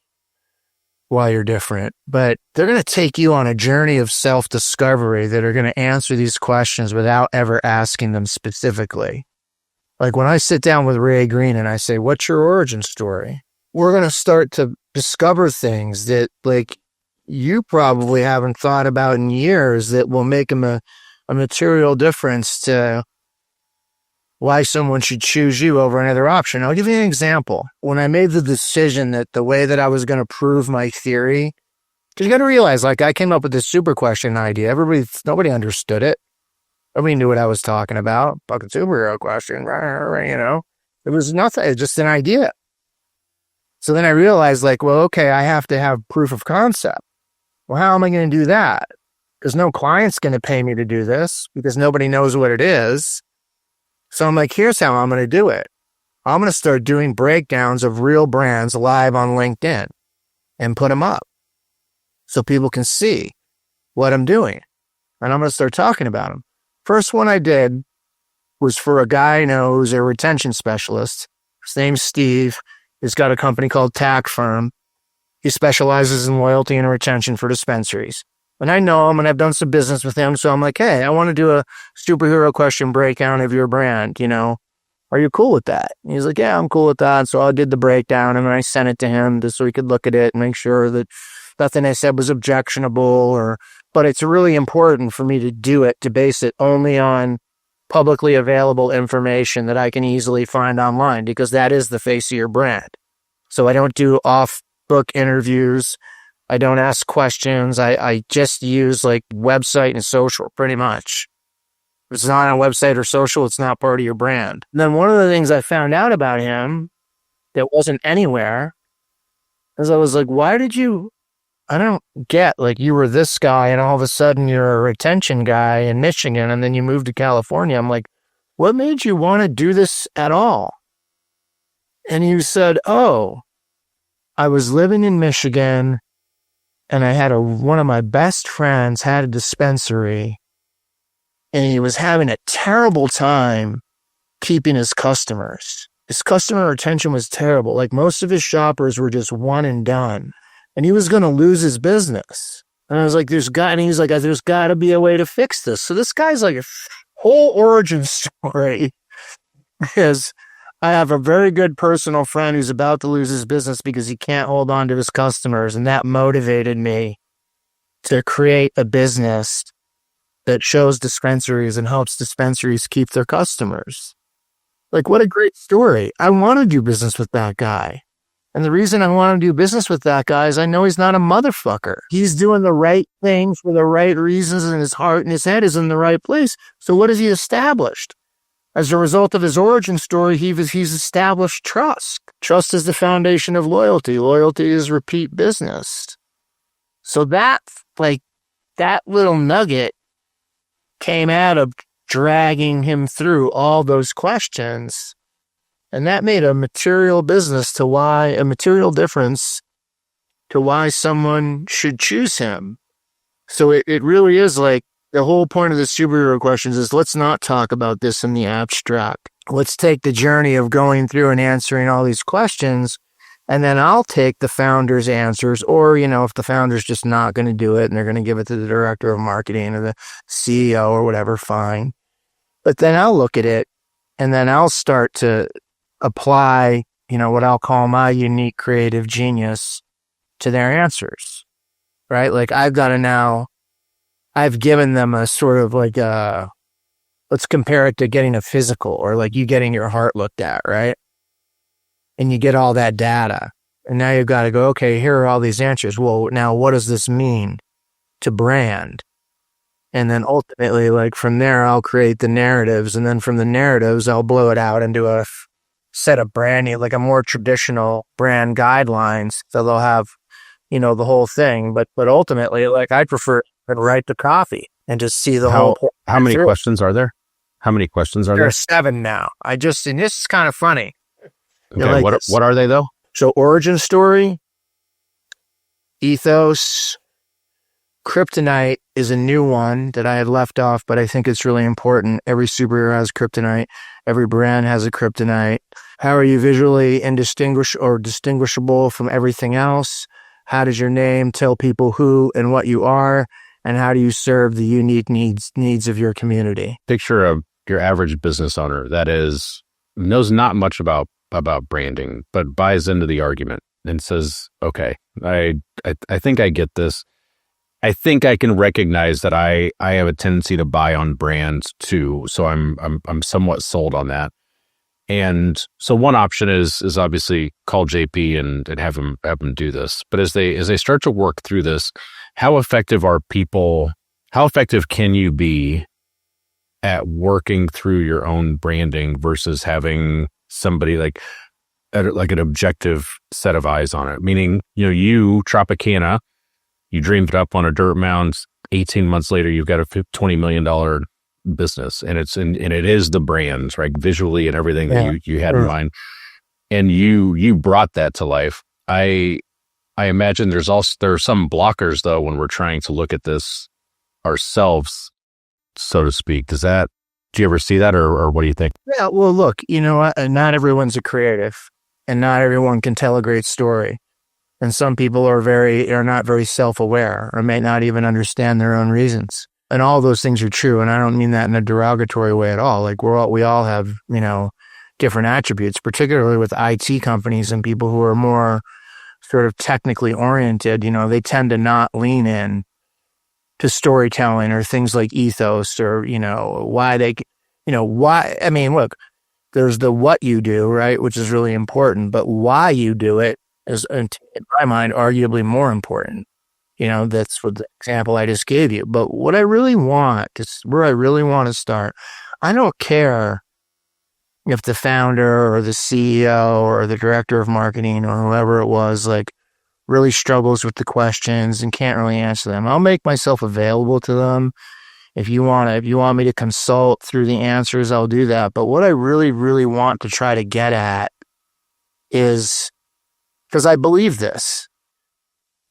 why you're different. But they're going to take you on a journey of self-discovery that are going to answer these questions without ever asking them specifically. Like when I sit down with Ray Green and I say, what's your origin story? We're going to start to discover things that like you probably haven't thought about in years that will make them a material difference to why someone should choose you over another option. I'll give you an example. When I made the decision that the way that I was going to prove my theory, because you got to realize, like, I came up with this super question idea. Nobody understood it. Nobody knew what I was talking about. Fucking superhero question, you know? It was nothing. It's just an idea. So then I realized, like, well, okay, I have to have proof of concept. Well, how am I going to do that? Because no client's going to pay me to do this because nobody knows what it is. So I'm like, here's how I'm going to do it. I'm going to start doing breakdowns of real brands live on LinkedIn and put them up so people can see what I'm doing. And I'm going to start talking about them. First one I did was for a guy I know who's a retention specialist. His name's Steve. He's got a company called Tack Firm. He specializes in loyalty and retention for dispensaries. And I know him and I've done some business with him. So I'm like, hey, I want to do a superhero question breakdown of your brand. You know, are you cool with that? And he's like, yeah, I'm cool with that. So I did the breakdown and I sent it to him just so he could look at it and make sure that nothing I said was objectionable but it's really important for me to do it, to base it only on publicly available information that I can easily find online because that is the face of your brand. So I don't do off-book interviews. I don't ask questions. I just use like website and social pretty much. If it's not on website or social, it's not part of your brand. And then one of the things I found out about him that wasn't anywhere is I was like, I don't get, like, you were this guy and all of a sudden you're a retention guy in Michigan and then you moved to California. I'm like, what made you want to do this at all? And you said, oh, I was living in Michigan and I had one of my best friends had a dispensary and he was having a terrible time keeping his customers. His customer retention was terrible. Like most of his shoppers were just one and done. And he was going to lose his business. And I was like, there's got to be a way to fix this. So this guy's like a whole origin story is I have a very good personal friend who's about to lose his business because he can't hold on to his customers. And that motivated me to create a business that shows dispensaries and helps dispensaries keep their customers. Like, what a great story. I want to do business with that guy. And the reason I want to do business with that guy is I know he's not a motherfucker. He's doing the right thing for the right reasons and his heart and his head is in the right place. So what has he established? As a result of his origin story, he's established trust. Trust is the foundation of loyalty. Loyalty is repeat business. So that little nugget came out of dragging him through all those questions. And that made a material difference to why someone should choose him. So it really is like the whole point of the superhero questions is let's not talk about this in the abstract. Let's take the journey of going through and answering all these questions. And then I'll take the founder's answers or, you know, if the founder's just not going to do it and they're going to give it to the director of marketing or the CEO or whatever, fine. But then I'll look at it and then I'll start to apply, you know, what I'll call my unique creative genius to their answers, right? Like I've given them a sort of like let's compare it to getting a physical or like you getting your heart looked at, right? And you get all that data and now you've got to go, okay, here are all these answers. Well, now what does this mean to brand? And then ultimately, like from there, I'll create the narratives and then from the narratives, I'll blow it out into a set of branding, like a more traditional brand guidelines. So they'll have, you know, the whole thing. But ultimately, like I prefer to write the copy and just see the whole. How many questions are there? How many questions are there? There are 7 now. And this is kind of funny. Okay, like what are they though? So origin story, ethos, kryptonite is a new one that I had left off, but I think it's really important. Every superhero has kryptonite. Every brand has a kryptonite. How are you visually distinguishable from everything else? How does your name tell people who and what you are? And how do you serve the unique needs of your community? Picture of your average business owner that knows not much about branding, but buys into the argument and says, okay, I think I get this. I think I can recognize that I have a tendency to buy on brands too. So I'm somewhat sold on that. And so one option is obviously call JP and have him do this. But as they start to work through this, how effective can you be at working through your own branding versus having somebody like an objective set of eyes on it? Meaning, you, Tropicana, you dreamed it up on a dirt mound. 18 months later, you've got a $20 million business, and it is the brands, right? Visually and everything that you had in mind. And you brought that to life. I imagine there are some blockers though, when we're trying to look at this ourselves, so to speak. Do you ever see that, or what do you think? Yeah, well, look, not everyone's a creative, and not everyone can tell a great story. And some people are not very self-aware, or may not even understand their own reasons. And all those things are true. And I don't mean that in a derogatory way at all. Like we all have, different attributes, particularly with IT companies and people who are more sort of technically oriented. They tend to not lean in to storytelling or things like ethos or, why. I mean, look, there's the what you do, right, which is really important, but why you do it is, in my mind, arguably more important. That's what the example I just gave you. But what I really want, where I really want to start, I don't care if the founder or the CEO or the director of marketing or whoever it was, really struggles with the questions and can't really answer them. I'll make myself available to them. If you want me to consult through the answers, I'll do that. But what I really, really want to try to get at is, because I believe this,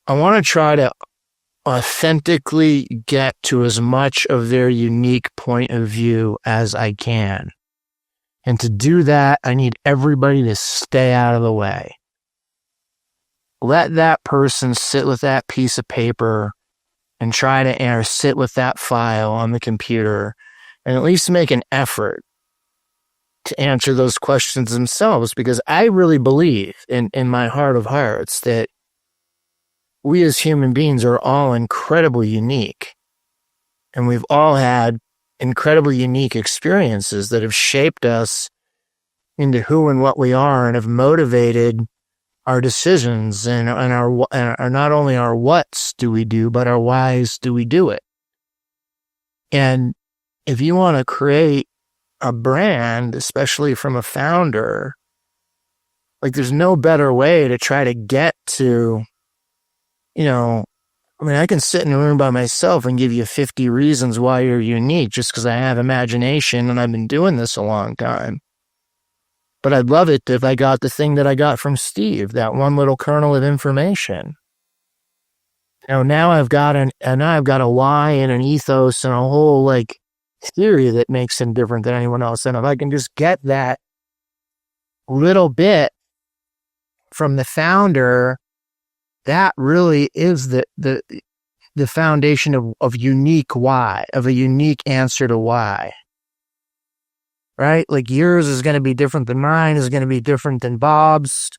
I want to try to authentically get to as much of their unique point of view as I can. And to do that, I need everybody to stay out of the way. Let that person sit with that piece of paper and try to sit with that file on the computer and at least make an effort to answer those questions themselves, because I really believe in my heart of hearts that we as human beings are all incredibly unique, and we've all had incredibly unique experiences that have shaped us into who and what we are and have motivated our decisions and our not only our whats do we do, but our whys do we do it. And if you want to create a brand, especially from a founder, there's no better way to try to get to, I can sit in a room by myself and give you 50 reasons why you're unique just because I have imagination and I've been doing this a long time. But I'd love it if I got the thing that I got from Steve, that one little kernel of information. Now I've got a why and an ethos and a whole theory that makes him different than anyone else. And if I can just get that little bit from the founder, that really is the foundation of unique why, of a unique answer to why. Right? Yours is going to be different than mine, is going to be different than Bob's.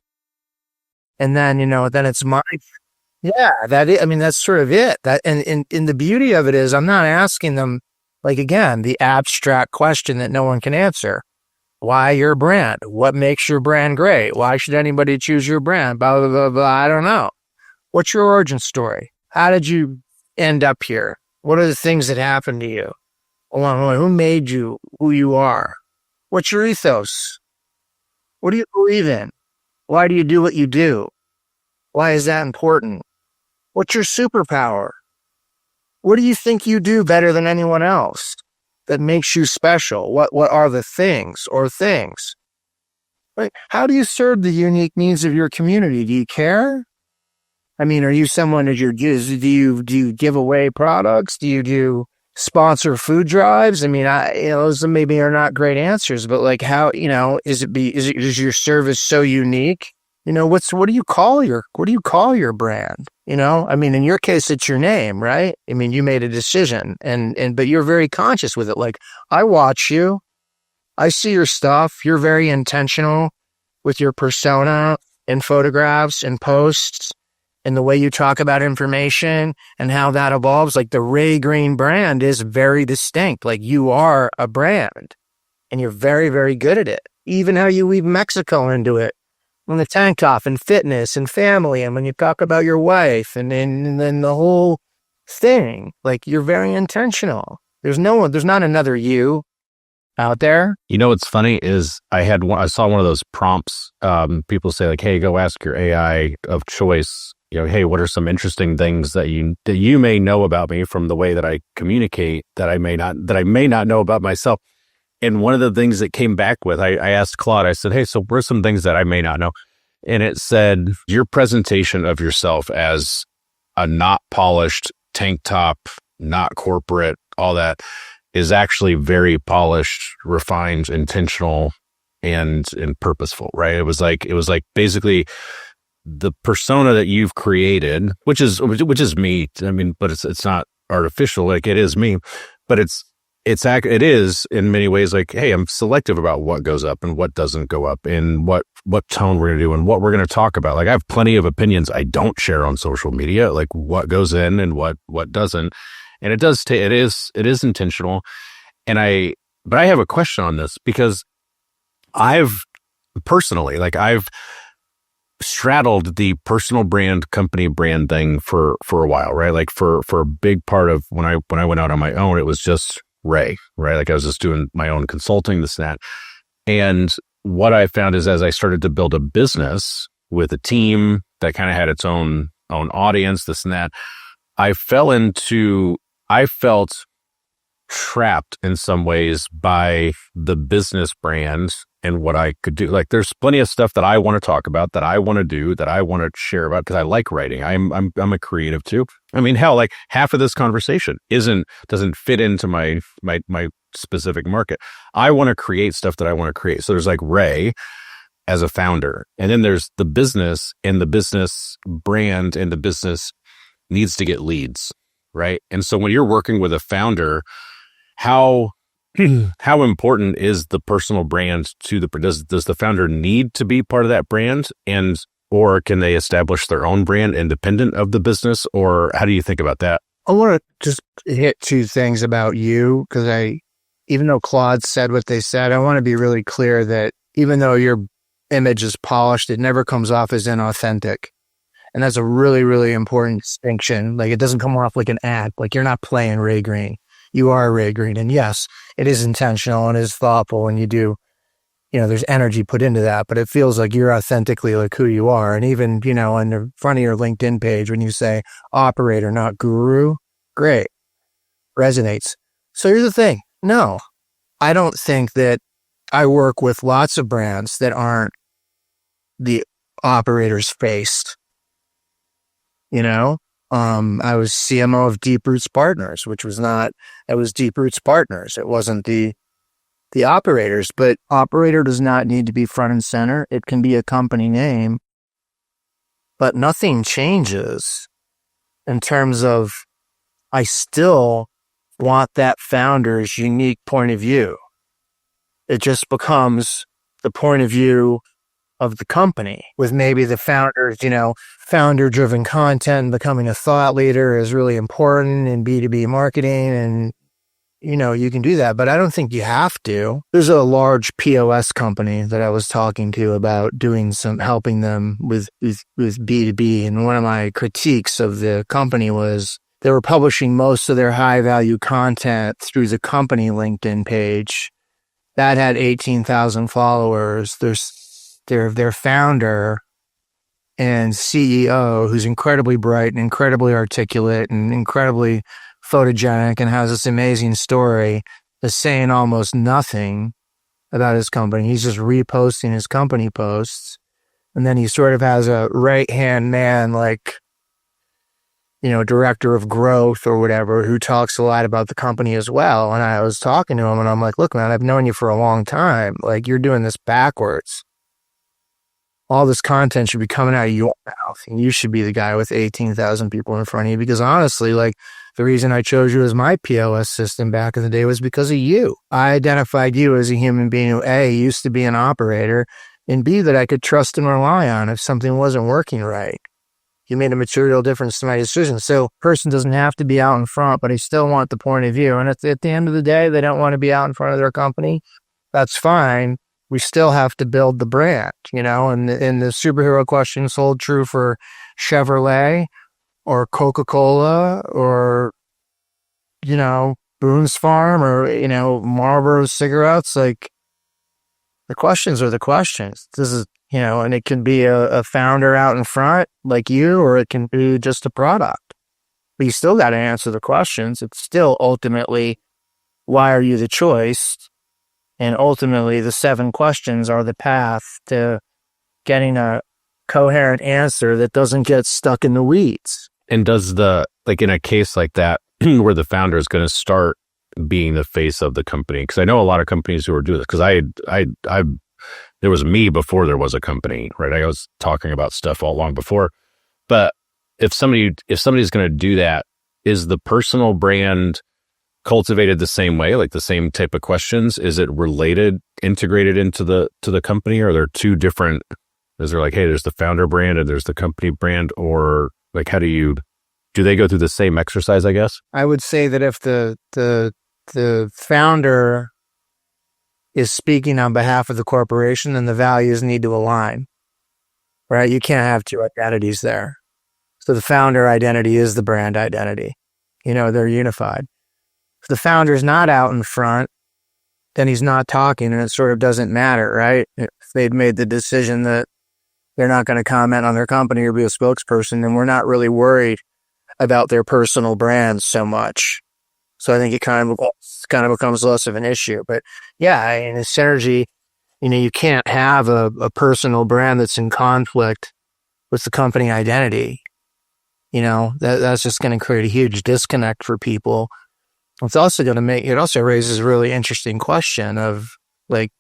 And then, then it's mine. Yeah, that's sort of it. And the beauty of it is I'm not asking them, again, the abstract question that no one can answer. Why your brand? What makes your brand great? Why should anybody choose your brand? Blah, blah, blah, blah. I don't know. What's your origin story? How did you end up here? What are the things that happened to you along the way? Who made you who you are? What's your ethos? What do you believe in? Why do you do what you do? Why is that important? What's your superpower? What do you think you do better than anyone else that makes you special? What are the things or things? How do you serve the unique needs of your community? Do you care? Are you someone do you give away products? Do you do sponsor food drives? I mean, those maybe are not great answers, but like how, is your service so unique? What do you call your brand? I mean, in your case, it's your name, right? I mean, you made a decision but you're very conscious with it. Like, I watch you, I see your stuff. You're very intentional with your persona and photographs and posts and the way you talk about information and how that evolves. Like, the Ray Green brand is very distinct. Like, you are a brand and you're very, very good at it. Even how you weave Mexico into it. On the tank top and fitness and family, and when you talk about your wife and then the whole thing, like, you're very intentional. There's not another you out there. What's funny is I saw one of those prompts. People say like, hey, go ask your AI of choice, hey, what are some interesting things that you may know about me from the way that I communicate that I may not know about myself. And one of the things that came back with, I asked Claude, I said, hey, so what are some things that I may not know? And it said, your presentation of yourself as a not polished tank top, not corporate, all that is actually very polished, refined, intentional, and purposeful, right? It was like basically the persona that you've created, which is me. I mean, but it's not artificial, like it is me, but it is in many ways like, hey, I'm selective about what goes up and what doesn't go up and what tone we're going to do and what we're going to talk about. Like, I have plenty of opinions I don't share on social media, like what goes in and what doesn't. And it is intentional. But I have a question on this because I've straddled the personal brand, company brand thing for a while, right? Like for a big part of when I went out on my own, it was just Ray, right? Like I was just doing my own consulting, this and that. And what I found is as I started to build a business with a team that kind of had its own audience, this and that, I felt trapped in some ways by the business brand and what I could do. Like, there's plenty of stuff that I want to talk about, that I want to do, that I want to share about because I like writing. I'm a creative too. I mean, hell, like half of this conversation doesn't fit into my specific market. I want to create stuff that I want to create. So there's like Ray as a founder, and then there's the business and the business brand, and the business needs to get leads, right? And so when you're working with a founder, how important is the personal brand to does the founder need to be part of that brand, or can they establish their own brand independent of the business, or how do you think about that? I want to just hit two things about you, because even though Claude said what they said, I want to be really clear that even though your image is polished, it never comes off as inauthentic. And that's a really, really important distinction. Like, it doesn't come off like an act. Like, you're not playing Ray Green. You are Ray Green. And yes, it is intentional and it is thoughtful, and you do, there's energy put into that, but it feels like you're authentically like who you are. And even, on the front of your LinkedIn page, when you say operator, not guru, great. Resonates. So here's the thing. No, I don't think that I work with lots of brands that aren't the operator's face. I was CMO of Deep Roots Partners, it was Deep Roots Partners. It wasn't the operators, but operator does not need to be front and center. It can be a company name, but nothing changes in terms of, I still want that founder's unique point of view. It just becomes the point of view of the company, with maybe the founders, founder-driven content and becoming a thought leader is really important in B2B marketing, and, you can do that, but I don't think you have to. There's a large POS company that I was talking to about helping them with B2B, and one of my critiques of the company was they were publishing most of their high-value content through the company LinkedIn page. That had 18,000 followers. Their founder and CEO, who's incredibly bright and incredibly articulate and incredibly photogenic and has this amazing story, is saying almost nothing about his company. He's just reposting his company posts. And then he sort of has a right-hand man, like, director of growth or whatever, who talks a lot about the company as well. And I was talking to him and I'm like, look, man, I've known you for a long time. Like, you're doing this backwards. All this content should be coming out of your mouth, and you should be the guy with 18,000 people in front of you. Because honestly, like, the reason I chose you as my POS system back in the day was because of you. I identified you as a human being who, A, used to be an operator, and B, that I could trust and rely on if something wasn't working right. You made a material difference to my decision. So, person doesn't have to be out in front, but I still want the point of view. And at the end of the day, they don't want to be out in front of their company. That's fine. We still have to build the brand, and the superhero questions hold true for Chevrolet or Coca-Cola or, Boone's Farm or, Marlboro cigarettes. Like, the questions are the questions. This is, and it can be a founder out in front like you, or it can be just a product. But you still got to answer the questions. It's still ultimately, why are you the choice? And ultimately, the 7 questions are the path to getting a coherent answer that doesn't get stuck in the weeds. And does in a case like that, where the founder is going to start being the face of the company? Because I know a lot of companies who are doing this, because there was me before there was a company, right? I was talking about stuff all long before. But if somebody's going to do that, is the personal brand cultivated the same way, like the same type of questions? Is it integrated into the company, or are there two different? Is there like, hey, there's the founder brand and there's the company brand, or like, how do they go through the same exercise, I guess? I would say that if the founder is speaking on behalf of the corporation, then the values need to align, right? You can't have two identities there. So the founder identity is the brand identity. They're unified. If the founder's not out in front, then he's not talking, and it sort of doesn't matter, right? If they'd made the decision that they're not going to comment on their company or be a spokesperson, then we're not really worried about their personal brands so much. So I think it kind of becomes less of an issue. But yeah, in a synergy, you can't have a personal brand that's in conflict with the company identity. That's just going to create a huge disconnect for people. It's also going to it also raises a really interesting question of, like,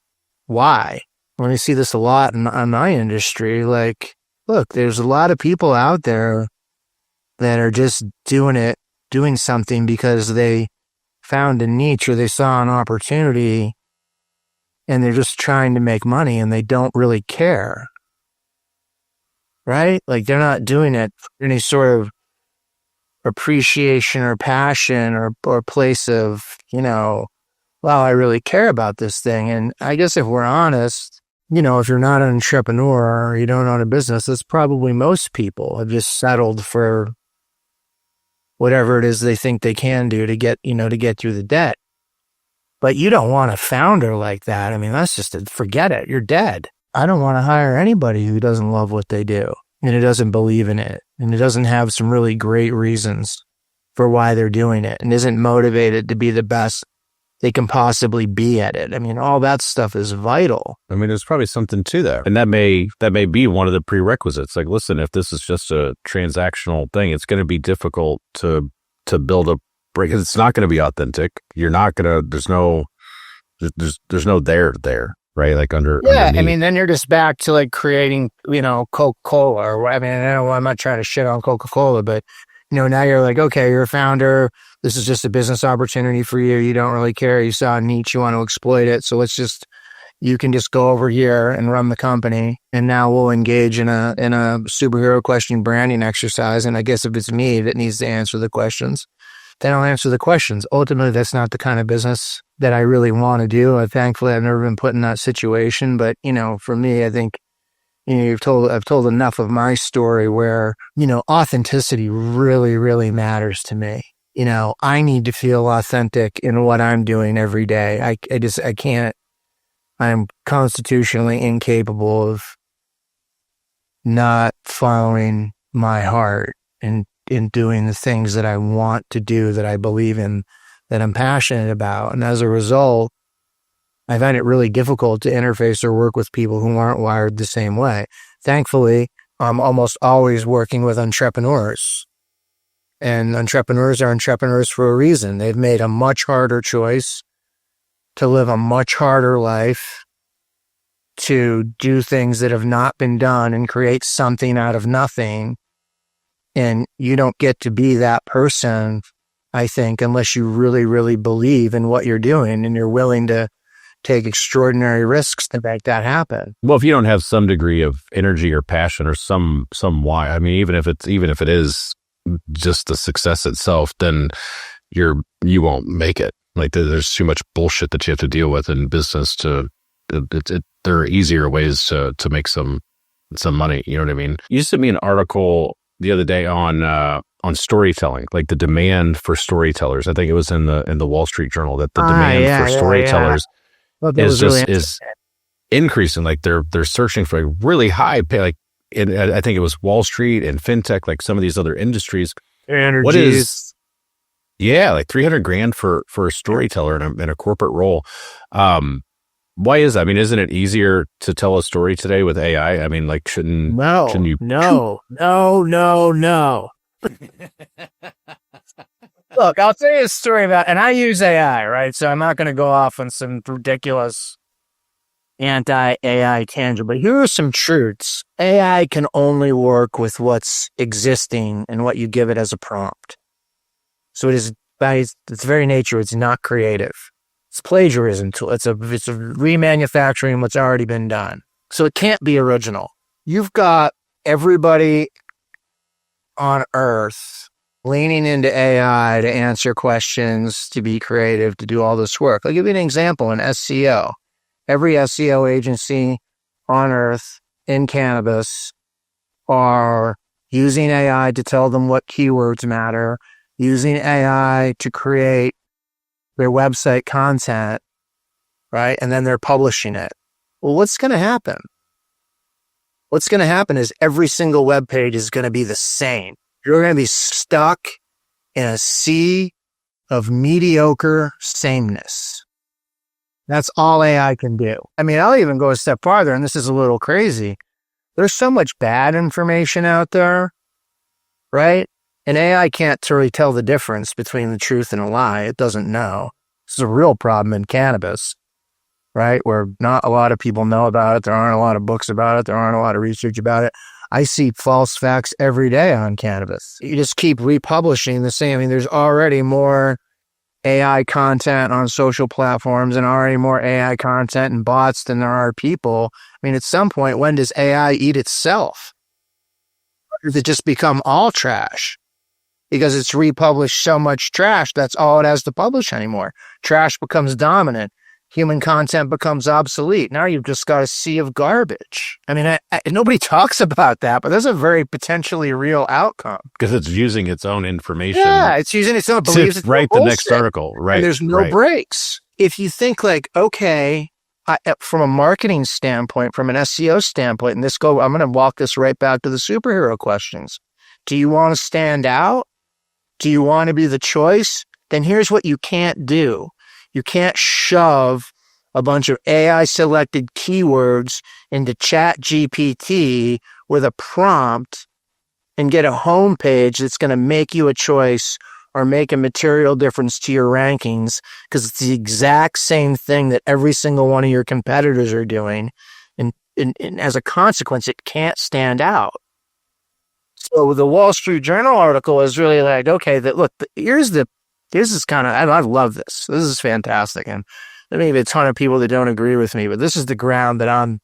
why? When you see this a lot in my industry, like, look, there's a lot of people out there that are just doing something because they found a niche or they saw an opportunity, and they're just trying to make money and they don't really care, right? Like, they're not doing it for any sort of appreciation or passion or place of, wow, I really care about this thing. And I guess if we're honest, if you're not an entrepreneur or you don't own a business, that's probably most people have just settled for whatever it is they think they can do to get through the debt. But you don't want a founder like that. I mean, that's just forget it. You're dead. I don't want to hire anybody who doesn't love what they do and who doesn't believe in it and who doesn't have some really great reasons for why they're doing it and isn't motivated to be the best they can possibly be at it. I mean, all that stuff is vital. I mean, there's probably something to that. And that may be one of the prerequisites. Like, listen, if this is just a transactional thing, it's going to be difficult to build a break. It's not going to be authentic. You're not going to, there's no there, right? Like underneath. I mean, then you're just back to like creating, Coca-Cola or, I mean, I'm not trying to shit on Coca-Cola, but now you're like, okay, you're a founder. This is just a business opportunity for you. You don't really care. You saw a niche. You want to exploit it. So you can just go over here and run the company. And now we'll engage in a superhero question branding exercise. And I guess if it's me that needs to answer the questions, then I'll answer the questions. Ultimately, that's not the kind of business that I really want to do. Thankfully, I've never been put in that situation. But, for me, I think, I've told enough of my story where, authenticity really, really matters to me. I need to feel authentic in what I'm doing every day. I can't, I'm constitutionally incapable of not following my heart and in doing the things that I want to do, that I believe in, that I'm passionate about. And as a result, I find it really difficult to interface or work with people who aren't wired the same way. Thankfully, I'm almost always working with entrepreneurs. And entrepreneurs are entrepreneurs for a reason. They've made a much harder choice to live a much harder life, to do things that have not been done and create something out of nothing. And you don't get to be that person, I think, unless you really, really believe in what you're doing and you're willing to take extraordinary risks to make that happen. Well, if you don't have some degree of energy or passion or some why, I mean, even if it is just the success itself, then you won't make it. Like there's too much bullshit that you have to deal with in business there are easier ways to make some money. You know what I mean? You sent me an article the other day on storytelling, like the demand for storytellers. I think it was in the Wall Street Journal that the demand for storytellers is increasing. Like they're searching for a really high pay. Like I think it was Wall Street and fintech, like some of these other industries. What is like $300,000 for a storyteller in a corporate role? Why is that? I mean, isn't it easier to tell a story today with AI? I mean, like, shouldn't you? No. Look, I'll tell you a story about, and I use AI, right? So I'm not going to go off on some ridiculous anti-AI tangent, but here are some truths. AI can only work with what's existing and what you give it as a prompt. So it is, by its very nature, it's not creative. It's plagiarism tool. It's a remanufacturing what's already been done. So it can't be original. You've got everybody on Earth leaning into AI to answer questions, to be creative, to do all this work. I'll give you an example in SEO. Every SEO agency on Earth in cannabis are using AI to tell them what keywords matter, using AI to create their website content, right? And then they're publishing it. Well, what's going to happen? What's going to happen is every single web page is going to be the same. You're going to be stuck in a sea of mediocre sameness. That's all AI can do. I mean, I'll even go a step farther, and this is a little crazy. There's so much bad information out there, right? And AI can't really tell the difference between the truth and a lie. It doesn't know. This is a real problem in cannabis, right? Where not a lot of people know about it. There aren't a lot of books about it. There aren't a lot of research about it. I see false facts every day on cannabis. You just keep republishing the same. I mean, there's already more AI content on social platforms and already more AI content and bots than there are people. I mean, at some point, when does AI eat itself? Or does it just become all trash? Because it's republished so much trash, that's all it has to publish anymore. Trash becomes dominant. Human content becomes obsolete. Now you've just got a sea of garbage. I mean, nobody talks about that, but that's a very potentially real outcome. Because it's using its own information. Yeah, it's using its own, believes it's write the next article, right? And there's no breaks. If you think like, okay, from a marketing standpoint, from an SEO standpoint, and I'm going to walk this right back to the superhero questions. Do you want to stand out? Do you want to be the choice? Then here's what you can't do. You can't shove a bunch of AI selected keywords into ChatGPT with a prompt and get a homepage that's going to make you a choice or make a material difference to your rankings, because it's the exact same thing that every single one of your competitors are doing. And as a consequence, it can't stand out. So the Wall Street Journal article is really like, okay, this is kind of, I love this. This is fantastic. And there may be a ton of people that don't agree with me, but this is the ground that I'm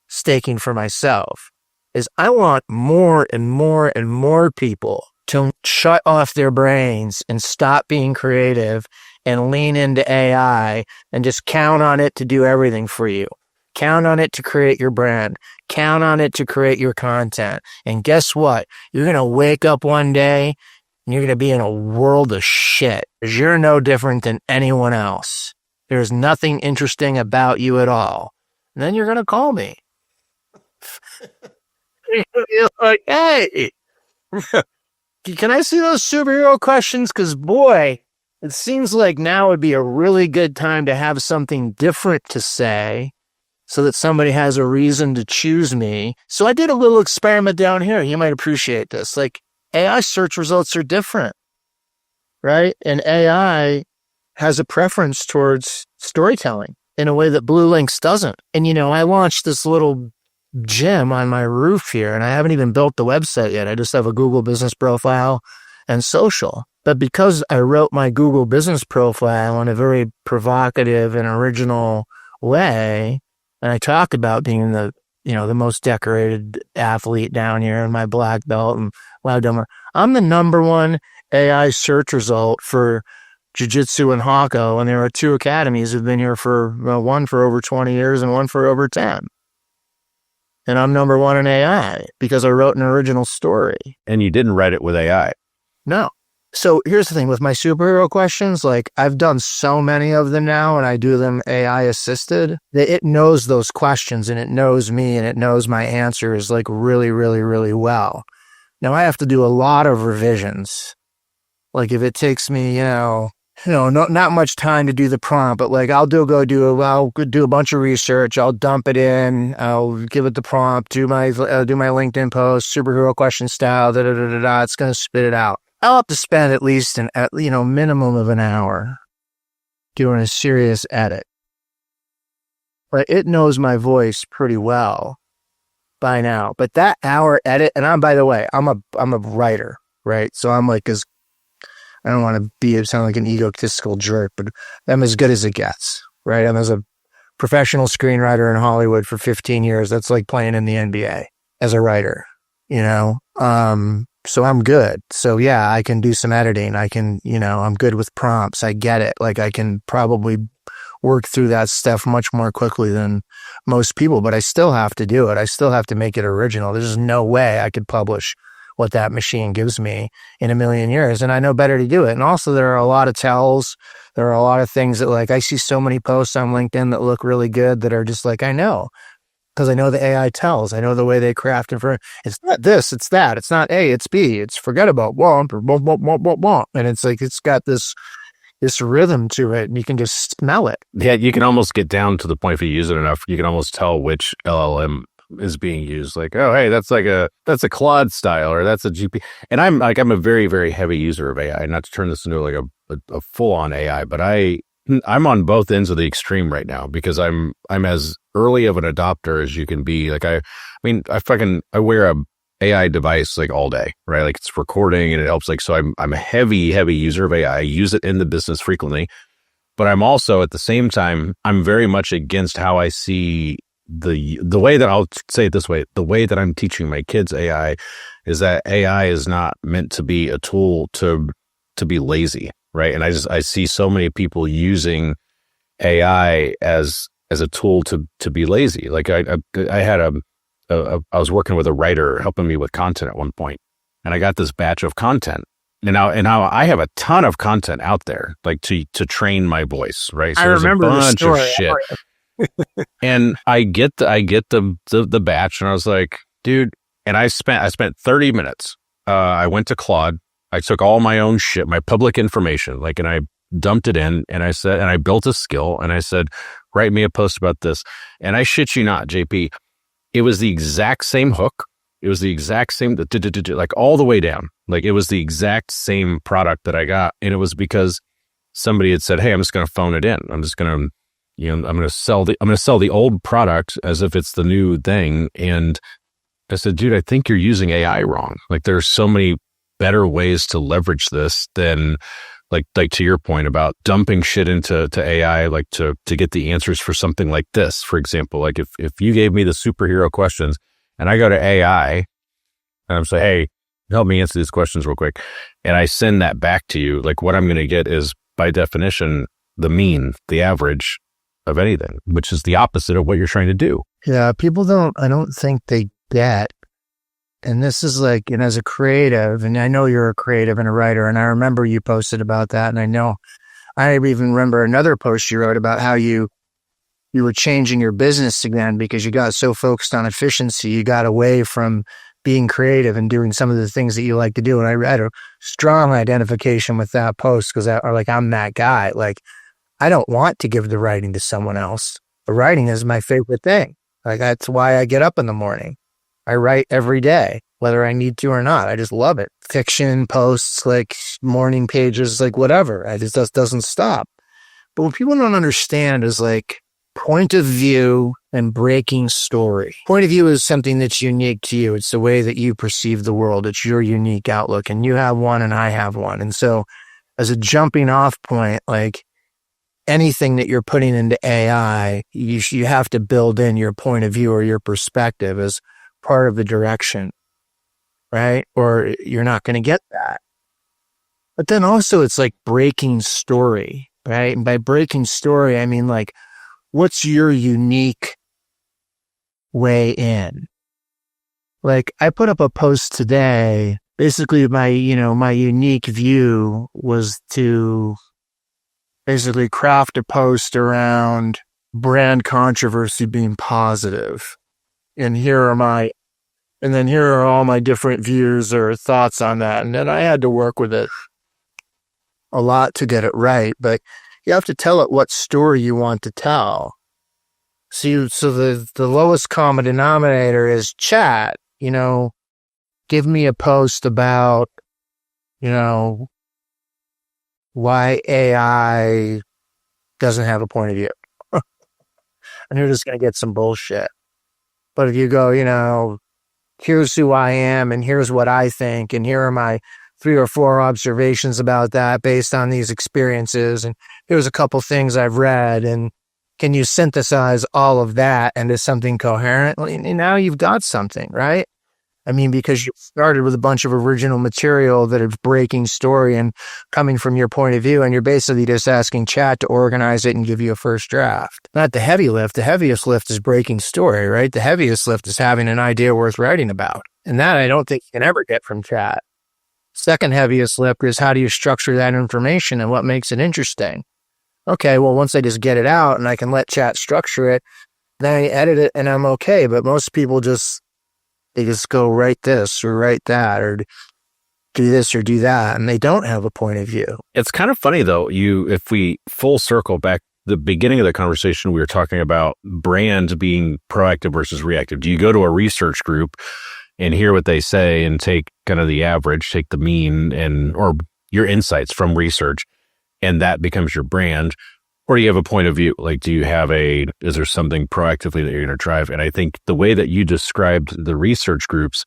staking for myself, is I want more and more and more people to shut off their brains and stop being creative and lean into AI and just count on it to do everything for you. Count on it to create your brand. Count on it to create your content. And guess what? You're going to wake up one day and you're going to be in a world of shit. Because you're no different than anyone else. There's nothing interesting about you at all. And then you're going to call me. You're like, hey, can I see those superhero questions? Because boy, it seems like now would be a really good time to have something different to say, so that somebody has a reason to choose me. So I did a little experiment down here. You might appreciate this. Like, AI search results are different, right? And AI has a preference towards storytelling in a way that Blue Links doesn't. And, I launched this little gym on my roof here, and I haven't even built the website yet. I just have a Google business profile and social. But because I wrote my Google business profile in a very provocative and original way, and I talk about being the most decorated athlete down here in my black belt and loud dumber, I'm the number one AI search result for jiu-jitsu and Hako, and there are 2 academies who've been here for one for over 20 years and one for over 10. And I'm number one in AI because I wrote an original story. And you didn't write it with AI. No. So here's the thing with my superhero questions, like I've done so many of them now and I do them AI assisted that it knows those questions and it knows me and it knows my answers like really, really, really well. Now I have to do a lot of revisions. Like if it takes me, not much time to do the prompt, but like I'll do a bunch of research. I'll dump it in. I'll give it the prompt, do my LinkedIn post, superhero question style, It's going to spit it out. I'll have to spend at least minimum of an hour doing a serious edit. But it knows my voice pretty well by now. But that hour edit, and by the way, I'm a writer, right? So I'm like I don't want to sound like an egotistical jerk, but I'm as good as it gets, right? I'm as a professional screenwriter in Hollywood for 15 years. That's like playing in the NBA as a writer, So I'm good. So yeah, I can do some editing. I can, I'm good with prompts. I get it. Like I can probably work through that stuff much more quickly than most people, but I still have to do it. I still have to make it original. There's no way I could publish what that machine gives me in a million years. And I know better to do it. And also there are a lot of tells. There are a lot of things that like, I see so many posts on LinkedIn that look really good that are just like, I know. Because I know the AI tells. I know the way they craft it. It's not this, it's that. It's not A, it's B. It's forget about womp or womp. And it's like, it's got this rhythm to it and you can just smell it. Yeah, you can almost get down to the point if you use it enough, you can almost tell which LLM is being used. Like, oh, hey, that's a Claude style or that's a GP. And I'm a very, very heavy user of AI, not to turn this into like a full on AI, but I'm on both ends of the extreme right now because I'm as early of an adopter as you can be. Like I wear a AI device like all day, right? Like it's recording and it helps. Like, so I'm a heavy user of AI. I use it in the business frequently, but I'm also at the same time, I'm very much against how I see the way that I'll say it this way, the way that I'm teaching my kids AI is that AI is not meant to be a tool to be lazy. Right. And I see so many people using AI as a tool to be lazy. Like I was working with a writer helping me with content at one point, and I got this batch of content. And now I have a ton of content out there, like to train my voice. Right. So I remember there's a bunch the story. of shit. And I get the batch, and I was like, dude, and I spent 30 minutes. I went to Claude. I took all my own shit, my public information, and I dumped it in and I built a skill and I said, write me a post about this. And I shit you not, JP, it was the exact same hook. It was the exact same, like all the way down. Like it was the exact same product that I got. And it was because somebody had said, hey, I'm just going to phone it in. I'm just going to, I'm going to sell the old product as if it's the new thing. And I said, dude, I think you're using AI wrong. Like there's so many better ways to leverage this than like to your point about dumping shit into AI, like to get the answers for something like this. For example, like if you gave me the superhero questions and I go to AI and I'm saying, hey, help me answer these questions real quick. And I send that back to you, like what I'm going to get is by definition, the mean, the average of anything, which is the opposite of what you're trying to do. Yeah. I don't think they get. And this is like, and as a creative, and I know you're a creative and a writer, and I remember you posted about that. And I even remember another post you wrote about how you were changing your business again because you got so focused on efficiency, you got away from being creative and doing some of the things that you like to do. And I had a strong identification with that post because I'm that guy. Like, I don't want to give the writing to someone else. The writing is my favorite thing. Like, that's why I get up in the morning. I write every day. whether I need to or not. I just love it. Fiction, posts, like morning pages, like whatever. It just doesn't stop. But what people don't understand is like point of view and breaking story. Point of view is something that's unique to you. It's the way that you perceive the world. It's your unique outlook, and you have one and I have one. And so as a jumping off point, like anything that you're putting into AI, you have to build in your point of view or your perspective as part of the direction, right? Or you're not going to get that. But then also it's like breaking story, right? And by breaking story, I mean like, what's your unique way in? Like I put up a post today. Basically my unique view was to basically craft a post around brand controversy being positive. And here are all my different views or thoughts on that. And then I had to work with it a lot to get it right, but you have to tell it what story you want to tell. So the lowest common denominator is chat, give me a post about, why AI doesn't have a point of view. And you're just going to get some bullshit. But if you go, here's who I am and here's what I think and here are my 3 or 4 observations about that based on these experiences, and here's a couple things I've read, and can you synthesize all of that into something coherent? Well, now you've got something, right? I mean, because you started with a bunch of original material that is breaking story and coming from your point of view, and you're basically just asking chat to organize it and give you a first draft. Not the heavy lift. The heaviest lift is breaking story, right? The heaviest lift is having an idea worth writing about. And that I don't think you can ever get from chat. Second heaviest lift is how do you structure that information and what makes it interesting? Okay, well, once I just get it out and I can let chat structure it, then I edit it and I'm okay. But most people they just go write this or write that or do this or do that, and they don't have a point of view. It's kind of funny though, if we full circle back the beginning of the conversation, we were talking about brand being proactive versus reactive. Do you go to a research group and hear what they say and take kind of the average, take the mean or your insights from research, and that becomes your brand? Or do you have a point of view? Like, is there something proactively that you're going to drive? And I think the way that you described the research groups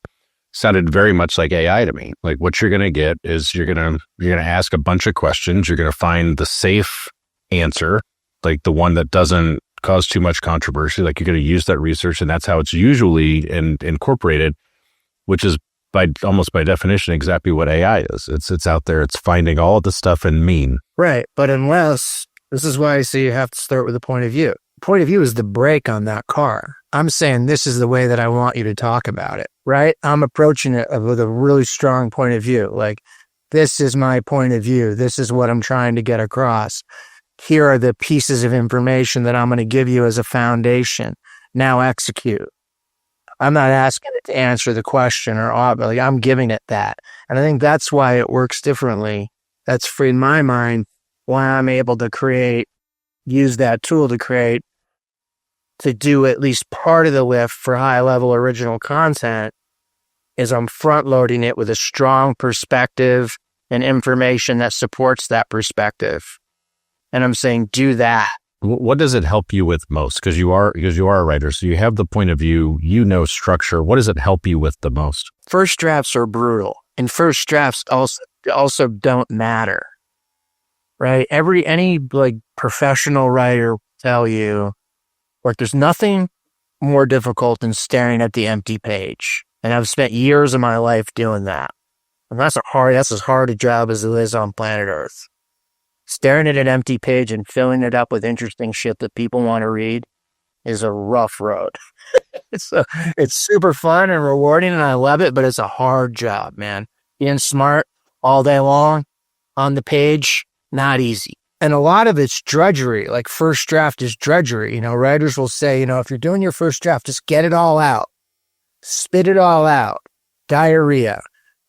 sounded very much like AI to me. Like what you're going to get is you're going to ask a bunch of questions. You're going to find the safe answer, like the one that doesn't cause too much controversy. Like you're going to use that research, and that's how it's usually incorporated, which is almost by definition exactly what AI is. It's out there. It's finding all of the stuff and mean. Right, but this is why I say you have to start with a point of view. Point of view is the brake on that car. I'm saying this is the way that I want you to talk about it, right? I'm approaching it with a really strong point of view. Like, this is my point of view. This is what I'm trying to get across. Here are the pieces of information that I'm going to give you as a foundation. Now execute. I'm not asking it to answer the question I'm giving it that. And I think that's why it works differently. That's in my mind why I'm able to use that tool to do at least part of the lift for high level original content is I'm front loading it with a strong perspective and information that supports that perspective. And I'm saying, do that. What does it help you with most? Because you are a writer, so you have the point of view, structure. What does it help you with the most? First drafts are brutal, and first drafts also don't matter, right? Any professional writer will tell you, there's nothing more difficult than staring at the empty page, and I've spent years of my life doing that, and that's as hard a job as it is on planet Earth. Staring at an empty page and filling it up with interesting shit that people want to read is a rough road. It's super fun and rewarding and I love it, but it's a hard job, man. Being smart all day long on the page, not easy. And a lot of it's drudgery. Like first draft is drudgery. Writers will say, if you're doing your first draft, just get it all out. Spit it all out. Diarrhea.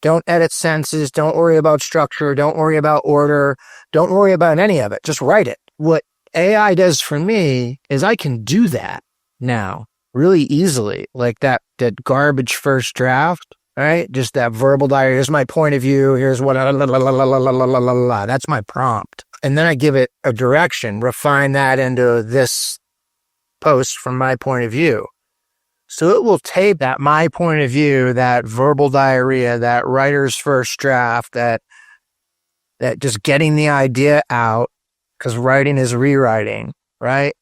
Don't edit sentences. Don't worry about structure. Don't worry about order. Don't worry about any of it. Just write it. What AI does for me is I can do that now really easily. Like that garbage first draft. right? Just that verbal diary. Here's my point of view. Here's what, that's my prompt. And then I give it a direction, refine that into this post from my point of view. So it will tape that my point of view, that verbal diarrhea, that writer's first draft, that just getting the idea out, because writing is rewriting, right?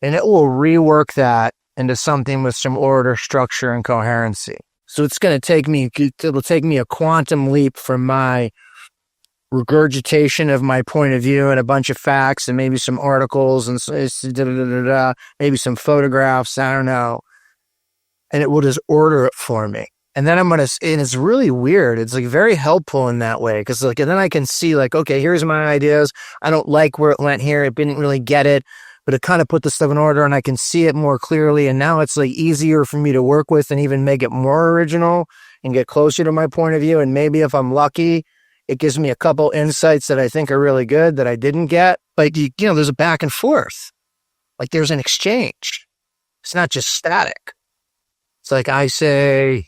And it will rework that into something with some order, structure, and coherency. So it'll take me a quantum leap from my regurgitation of my point of view and a bunch of facts and maybe some articles and maybe some photographs, I don't know. And it will just order it for me. And then and it's really weird. It's like very helpful in that way. Cause like, and then I can see like, okay, here's my ideas. I don't like where it went here. It didn't really get it, but it kind of put the stuff in order and I can see it more clearly. And now it's like easier for me to work with and even make it more original and get closer to my point of view. And maybe if I'm lucky, it gives me a couple insights that I think are really good that I didn't get. Like, there's a back and forth. Like there's an exchange. It's not just static. It's like I say,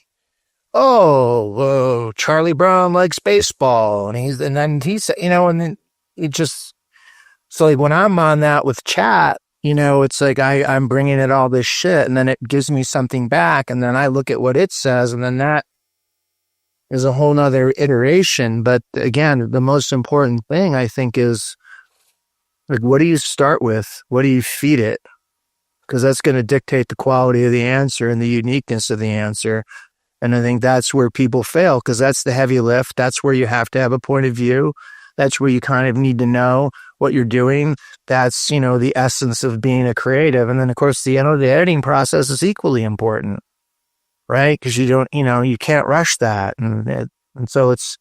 oh, Charlie Brown likes baseball. And then he said, and then it just, so like when I'm on that with chat, it's like I'm bringing it all this shit and then it gives me something back. And then I look at what it says and then that is a whole nother iteration. But again, the most important thing I think is like, what do you start with? What do you feed it? Because that's going to dictate the quality of the answer and the uniqueness of the answer. And I think that's where people fail because that's the heavy lift. That's where you have to have a point of view. That's where you kind of need to know what you're doing. That's, the essence of being a creative. And then, of course, the editing process is equally important, right? Because you can't rush that. And so it's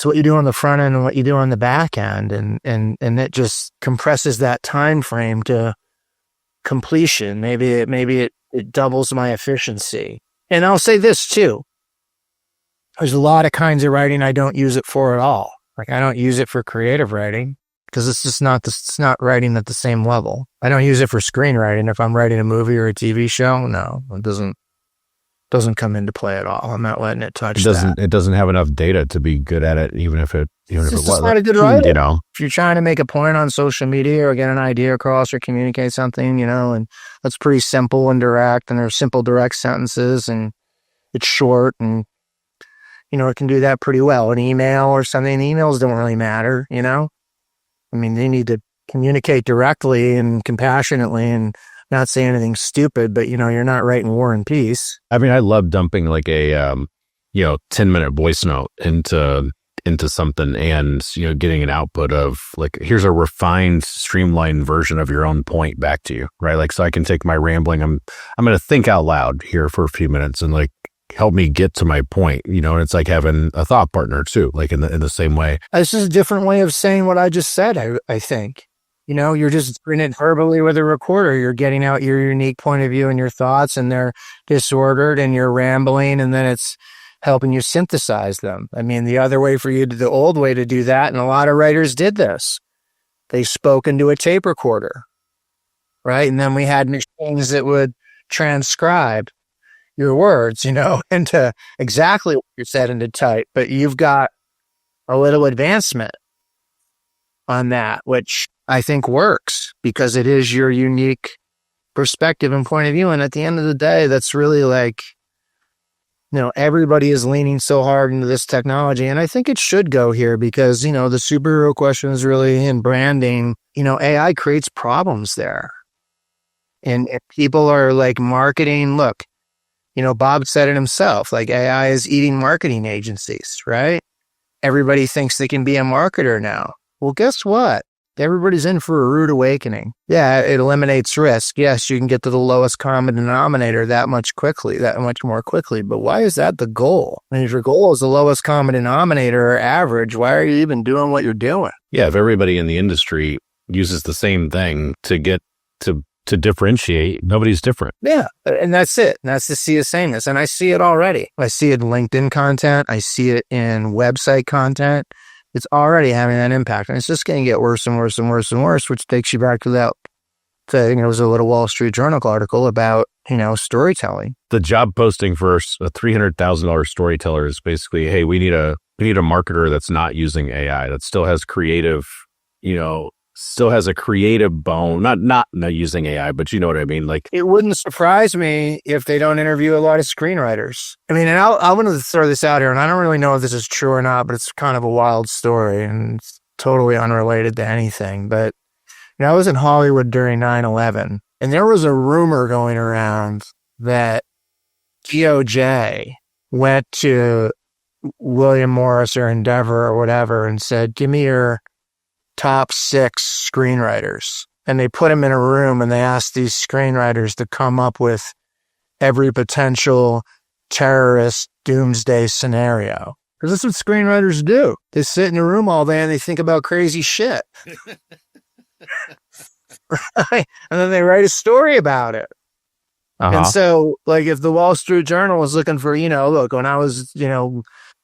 what you do on the front end and what you do on the back end. And it just compresses that time frame to completion. Maybe it doubles my efficiency. And I'll say this too. There's a lot of kinds of writing I don't use it for at all. Like I don't use it for creative writing because it's not writing at the same level. I don't use it for screenwriting. If I'm writing a movie or a TV show, no, it doesn't come into play at all. I'm not letting it touch that. It doesn't have enough data to be good at it, even if it was not a good writer. If you're trying to make a point on social media or get an idea across or communicate something, and that's pretty simple and direct, and there's simple direct sentences, and it's short, and it can do that pretty well. An email or something, emails don't really matter, I mean, they need to communicate directly and compassionately and not say anything stupid, but you're not writing War and Peace. I mean, I love dumping like a 10-minute voice note into something and getting an output of like, here's a refined, streamlined version of your own point back to you, right? Like, so I can take my rambling, I'm going to think out loud here for a few minutes and like help me get to my point, and it's like having a thought partner too, like in the same way. This is a different way of saying what I just said, I think. You're just doing it verbally with a recorder. You're getting out your unique point of view and your thoughts, and they're disordered, and you're rambling, and then it's helping you synthesize them. I mean, the old way to do that, and a lot of writers did this. They spoke into a tape recorder, right? And then we had machines that would transcribe your words, into exactly what you said into type. But you've got a little advancement on that, which I think works because it is your unique perspective and point of view. And at the end of the day, that's really like, everybody is leaning so hard into this technology. And I think it should go here because, the superhero question is really in branding. AI creates problems there. And if people are like marketing, look, Bob said it himself, like AI is eating marketing agencies, right? Everybody thinks they can be a marketer now. Well, guess what? Everybody's in for a rude awakening. Yeah, it eliminates risk. Yes, you can get to the lowest common denominator that much more quickly. But why is that the goal? I mean, if your goal is the lowest common denominator or average, why are you even doing what you're doing? Yeah, if everybody in the industry uses the same thing to get to differentiate, nobody's different. Yeah, and that's it. And that's the Sea of Sameness. And I see it already. I see it in LinkedIn content. I see it in website content. It's already having that impact. And it's just going to get worse and worse and worse and worse, which takes you back to that thing. It was a little Wall Street Journal article about storytelling. The job posting for a $300,000 storyteller is basically, hey, we need a marketer that's not using AI, that still has creative, still has a creative bone, not using AI, but you know what I mean? Like, it wouldn't surprise me if they don't interview a lot of screenwriters. I mean, and I'm going to throw this out here, and I don't really know if this is true or not, but it's kind of a wild story and it's totally unrelated to anything. But I was in Hollywood during 9/11, and there was a rumor going around that DOJ went to William Morris or Endeavor or whatever and said, give me your top 6 screenwriters. And they put them in a room and they asked these screenwriters to come up with every potential terrorist doomsday scenario. Because that's what screenwriters do. They sit in a room all day and they think about crazy shit. Right? And then they write a story about it. And so, like, if the Wall Street Journal was looking for, look, when I was,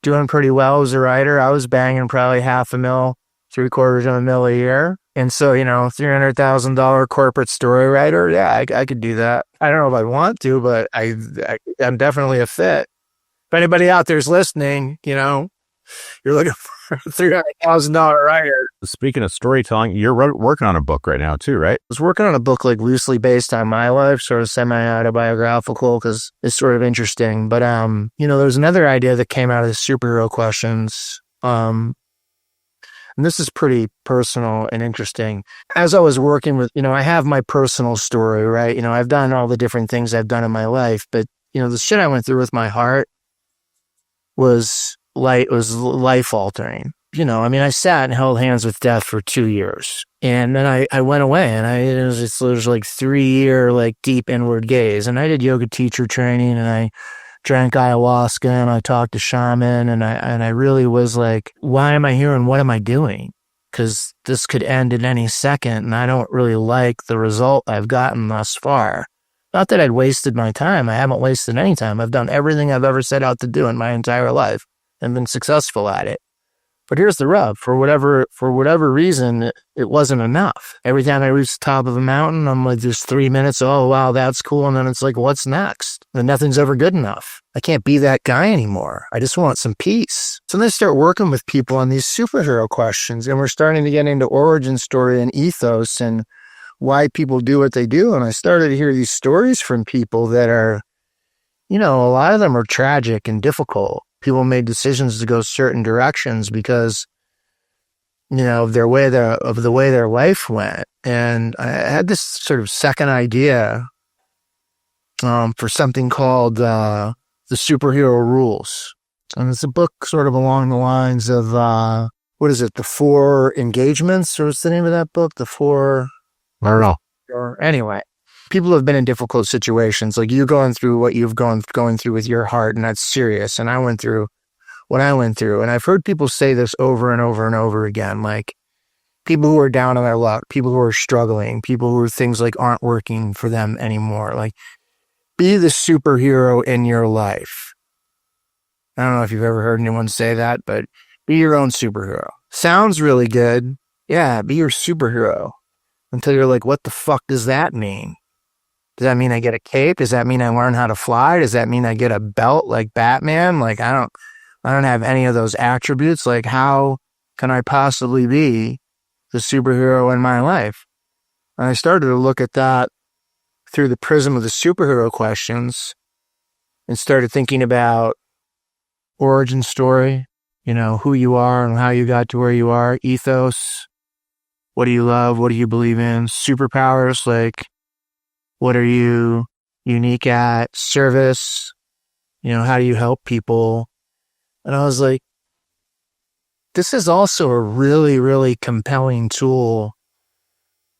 doing pretty well as a writer, I was banging probably $500,000, $750,000 a year. And so, $300,000 corporate story writer, yeah, I could do that. I don't know if I want to, but I'm definitely a fit. If anybody out there's listening, you're looking for a $300,000 writer. Speaking of storytelling, you're working on a book right now too, right? I was working on a book like loosely based on my life, sort of semi-autobiographical because it's sort of interesting. But, there's another idea that came out of the superhero questions. And this is pretty personal and interesting. As I was working with, I have my personal story, right? I've done all the different things I've done in my life, but, the shit I went through with my heart was life altering. I sat and held hands with death for 2 years. And then I went away and it was like 3-year, like deep inward gaze. And I did yoga teacher training and I drank ayahuasca and I talked to shaman and I really was like, why am I here and what am I doing? Because this could end at any second and I don't really like the result I've gotten thus far. Not that I'd wasted my time. I haven't wasted any time. I've done everything I've ever set out to do in my entire life and been successful at it. But here's the rub. For whatever reason, it wasn't enough. Every time I reach the top of a mountain, I'm like, there's 3 minutes. Oh, wow, that's cool. And then it's like, what's next? And nothing's ever good enough. I can't be that guy anymore. I just want some peace. So then I start working with people on these superhero questions, and we're starting to get into origin story and ethos and why people do what they do. And I started to hear these stories from people that are, a lot of them are tragic and difficult. People made decisions to go certain directions because, of the way their life went. And I had this sort of second idea for something called The Superhero Rules. And it's a book sort of along the lines of, what is it, The 4 Engagements? Or what's the name of that book? I don't know. Or anyway. People have been in difficult situations, like you're going through what you've going through with your heart, and that's serious. And I went through what I went through. And I've heard people say this over and over and over again, like people who are down on their luck, people who are struggling, people who things like aren't working for them anymore. Like, be the superhero in your life. I don't know if you've ever heard anyone say that, but be your own superhero. Sounds really good. Yeah, be your superhero. Until you're like, what the fuck does that mean? Does that mean I get a cape? Does that mean I learn how to fly? Does that mean I get a belt like Batman? Like, I don't have any of those attributes. Like, how can I possibly be the superhero in my life? And I started to look at that through the prism of the superhero questions and started thinking about origin story, who you are and how you got to where you are, ethos, what do you love, what do you believe in, superpowers, like, what are you unique at? Service, how do you help people? And I was like, this is also a really, really compelling tool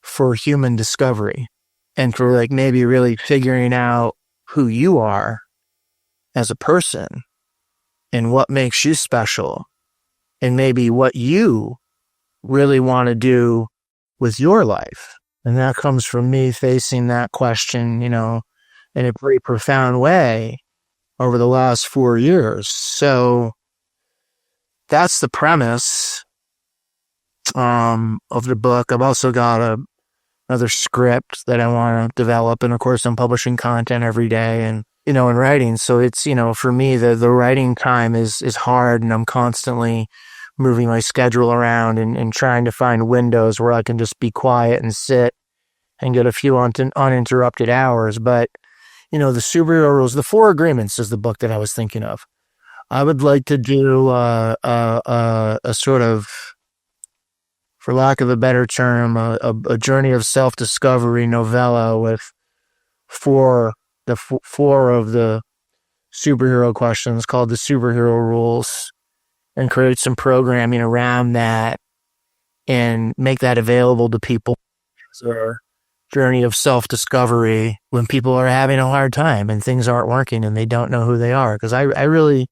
for human discovery and for like maybe really figuring out who you are as a person and what makes you special and maybe what you really want to do with your life. And that comes from me facing that question, in a pretty profound way over the last 4 years. So that's the premise of the book. I've also got another script that I want to develop. And of course, I'm publishing content every day and, and writing. So it's, for me, the writing time is hard, and I'm constantly moving my schedule around and trying to find windows where I can just be quiet and sit and get a few uninterrupted hours. But, the superhero rules, the 4 agreements is the book that I was thinking of. I would like to do a sort of, for lack of a better term, a journey of self-discovery novella with 4 of the superhero questions called the superhero rules, and create some programming around that and make that available to people. So, journey of self-discovery when people are having a hard time and things aren't working and they don't know who they are. Because I really,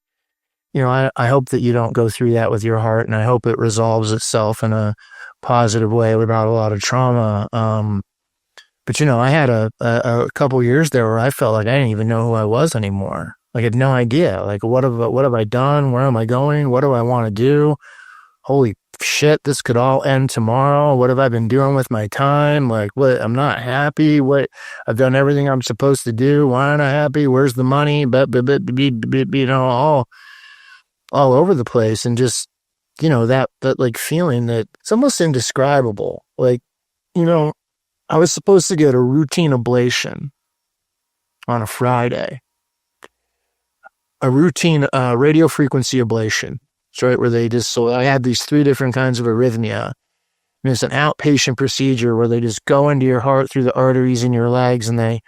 I hope that you don't go through that with your heart, and I hope it resolves itself in a positive way without a lot of trauma. But I had a couple years there where I felt like I didn't even know who I was anymore. Like, I had no idea. Like, what have I done? Where am I going? What do I want to do? Holy shit, this could all end tomorrow. What have I been doing with my time? Like, what? I'm not happy. What? I've done everything I'm supposed to do. Why aren't I happy? Where's the money? But all over the place. And just, that like feeling that it's almost indescribable. Like, I was supposed to get a routine ablation on a Friday. A routine radio frequency ablation. That's right, where so I had these 3 different kinds of arrhythmia. And it's an outpatient procedure where they just go into your heart through the arteries in your legs, and they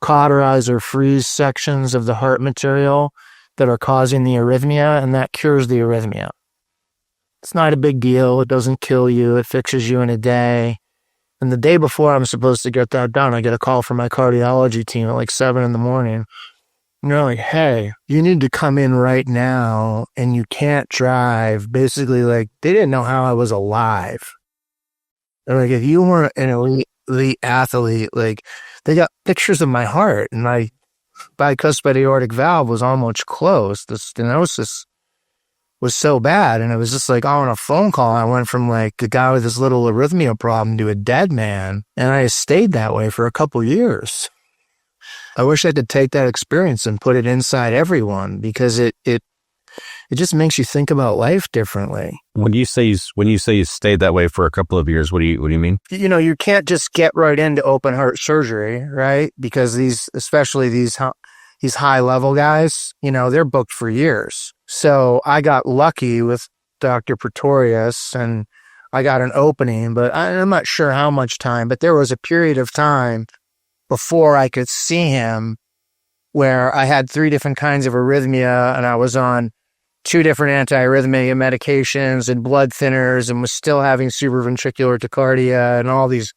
cauterize or freeze sections of the heart material that are causing the arrhythmia, and that cures the arrhythmia. It's not a big deal. It doesn't kill you. It fixes you in a day. And the day before I'm supposed to get that done, I get a call from my cardiology team at like 7 a.m. And they're like, hey, you need to come in right now, and you can't drive. Basically, like, they didn't know how I was alive. They're like, if you weren't an elite athlete, like, they got pictures of my heart, and my bicuspid aortic valve was almost closed. The stenosis was so bad, and it was just like, on a phone call, I went from like the guy with this little arrhythmia problem to a dead man, and I stayed that way for a couple years. I wish I could take that experience and put it inside everyone, because it just makes you think about life differently. When you say you stayed that way for a couple of years, what do you mean? You can't just get right into open heart surgery, right? Because especially these high level guys, they're booked for years. So I got lucky with Dr. Pretorius, and I got an opening, but I'm not sure how much time, but there was a period of time before I could see him where I had 3 different kinds of arrhythmia, and I was on 2 different anti-arrhythmia medications and blood thinners, and was still having supraventricular tachycardia and all these.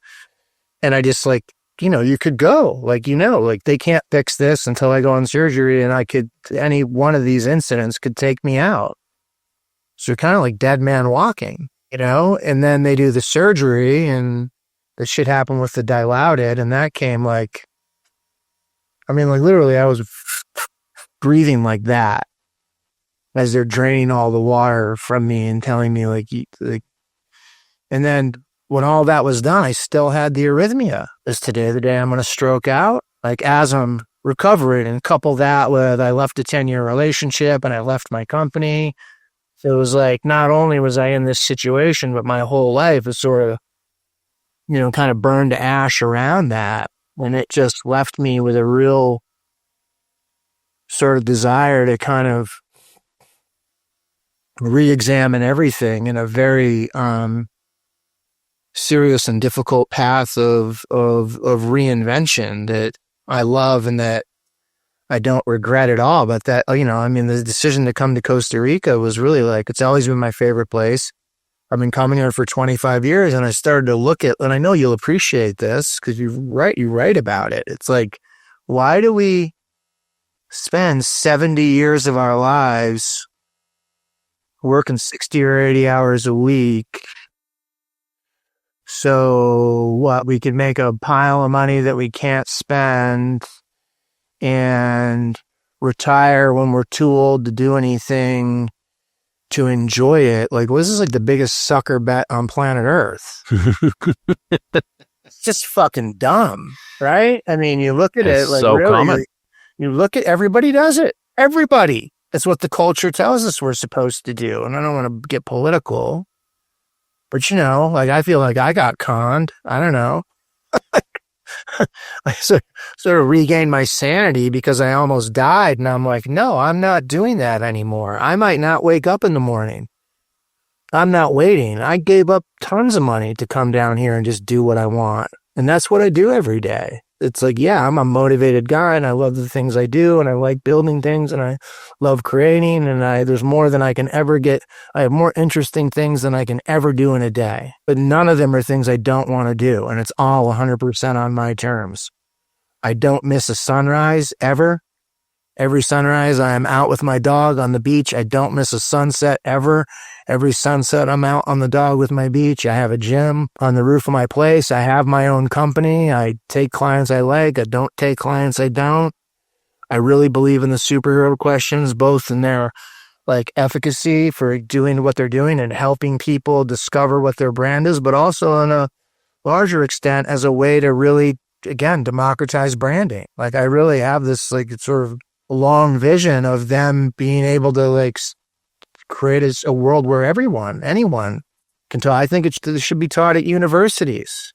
And I just like, you could go, like, like, they can't fix this until I go on surgery, and any one of these incidents could take me out. So you're kind of like dead man walking, and then they do the surgery, and the shit happened with the dilaudid, and that came like, literally I was breathing like that as they're draining all the water from me and telling me like, and then when all that was done, I still had the arrhythmia. Is today the day I'm going to stroke out? Like, as I'm recovering, and couple that with I left a 10-year relationship and I left my company. So it was like, not only was I in this situation, but my whole life is sort of, kind of burned to ash around that. And it just left me with a real sort of desire to kind of re-examine everything in a very serious and difficult path of reinvention that I love and that I don't regret at all. But that, the decision to come to Costa Rica was really like, it's always been my favorite place. I've been coming here for 25 years, and I started to look at, and I know you'll appreciate this because you write about it. It's like, why do we spend 70 years of our lives working 60 or 80 hours a week? So what? We could make a pile of money that we can't spend and retire when we're too old to do anything to enjoy it. Like, well, this is like the biggest sucker bet on planet Earth. just fucking dumb, right? I mean, you look at It's it like so really, common. you look at everybody does it. Everybody. That's what the culture tells us we're supposed to do. And I don't want to get political, but you know, like I feel like I got conned. I don't know. I sort of regained my sanity because I almost died. And I'm like, no, I'm not doing that anymore. I might not wake up in the morning. I'm not waiting. I gave up tons of money to come down here and just do what I want. And that's what I do every day. It's like, yeah, I'm a motivated guy and I love the things I do and I like building things and I love creating and there's more than I can ever get. I have more interesting things than I can ever do in a day, but none of them are things I don't want to do. And it's all 100% on my terms. I don't miss a sunrise ever. Every sunrise, I am out with my dog on the beach. I don't miss a sunset ever. Every sunset, I'm out on the dog with my beach. I have a gym on the roof of my place. I have my own company. I take clients I like. I don't take clients I don't. I really believe in the superhero questions, both in their like efficacy for doing what they're doing and helping people discover what their brand is, but also on a larger extent as a way to really, again, democratize branding. Like I really have this like sort of long vision of them being able to like create a world where anyone can talk. I think it should be taught at universities,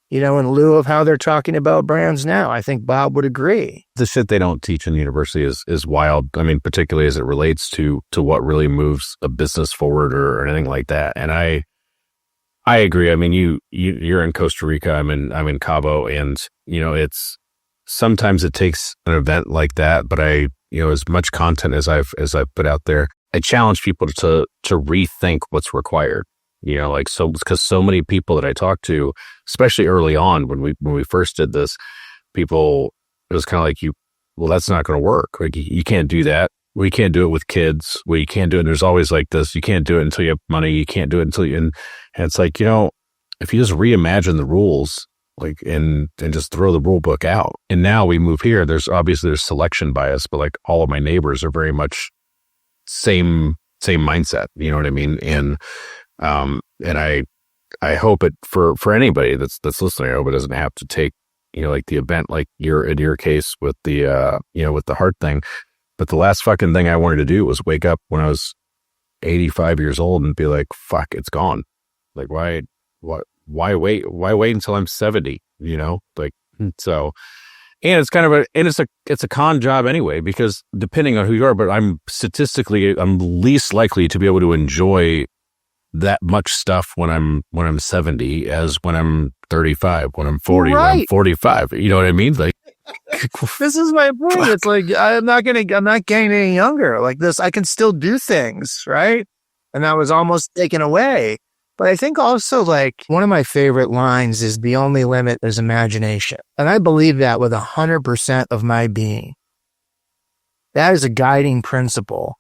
you know, in lieu of how they're talking about brands now. I think Bob would agree. The shit they don't teach in university is wild. I mean, particularly as it relates to what really moves a business forward or anything like that. And I agree. I mean, you're in Costa Rica. I'm in Cabo, and you know, sometimes it takes an event like that, but as much content as I've put out there, I challenge people to rethink what's required. You know, like because so many people that I talked to, especially early on when we first did this, it was kind of like that's not going to work. Like you can't do that. We can't do it with kids. We can't do it. And there's always like this. You can't do it until you have money. You can't do it until you, and it's like, you know, if you just reimagine the rules, like, and just throw the rule book out. And now we move here. There's selection bias, but like all of my neighbors are very much same mindset. You know what I mean? And I hope it for anybody that's listening, I hope it doesn't have to take, you know, like the event, like in your case with the, with the heart thing. But the last fucking thing I wanted to do was wake up when I was 85 years old and be like, fuck, it's gone. Like, why wait? Why wait until I'm 70? You know, like, so, and it's kind of it's a con job anyway, because depending on who you are, but I'm least likely to be able to enjoy that much stuff when I'm 70 as when I'm 35, when I'm 40, right. When I'm 45. You know what I mean? Like, this is my point. It's like, I'm not getting any younger like this. I can still do things, right? And that was almost taken away. But I think also, like, one of my favorite lines is the only limit is imagination. And I believe that with 100% of my being. That is a guiding principle.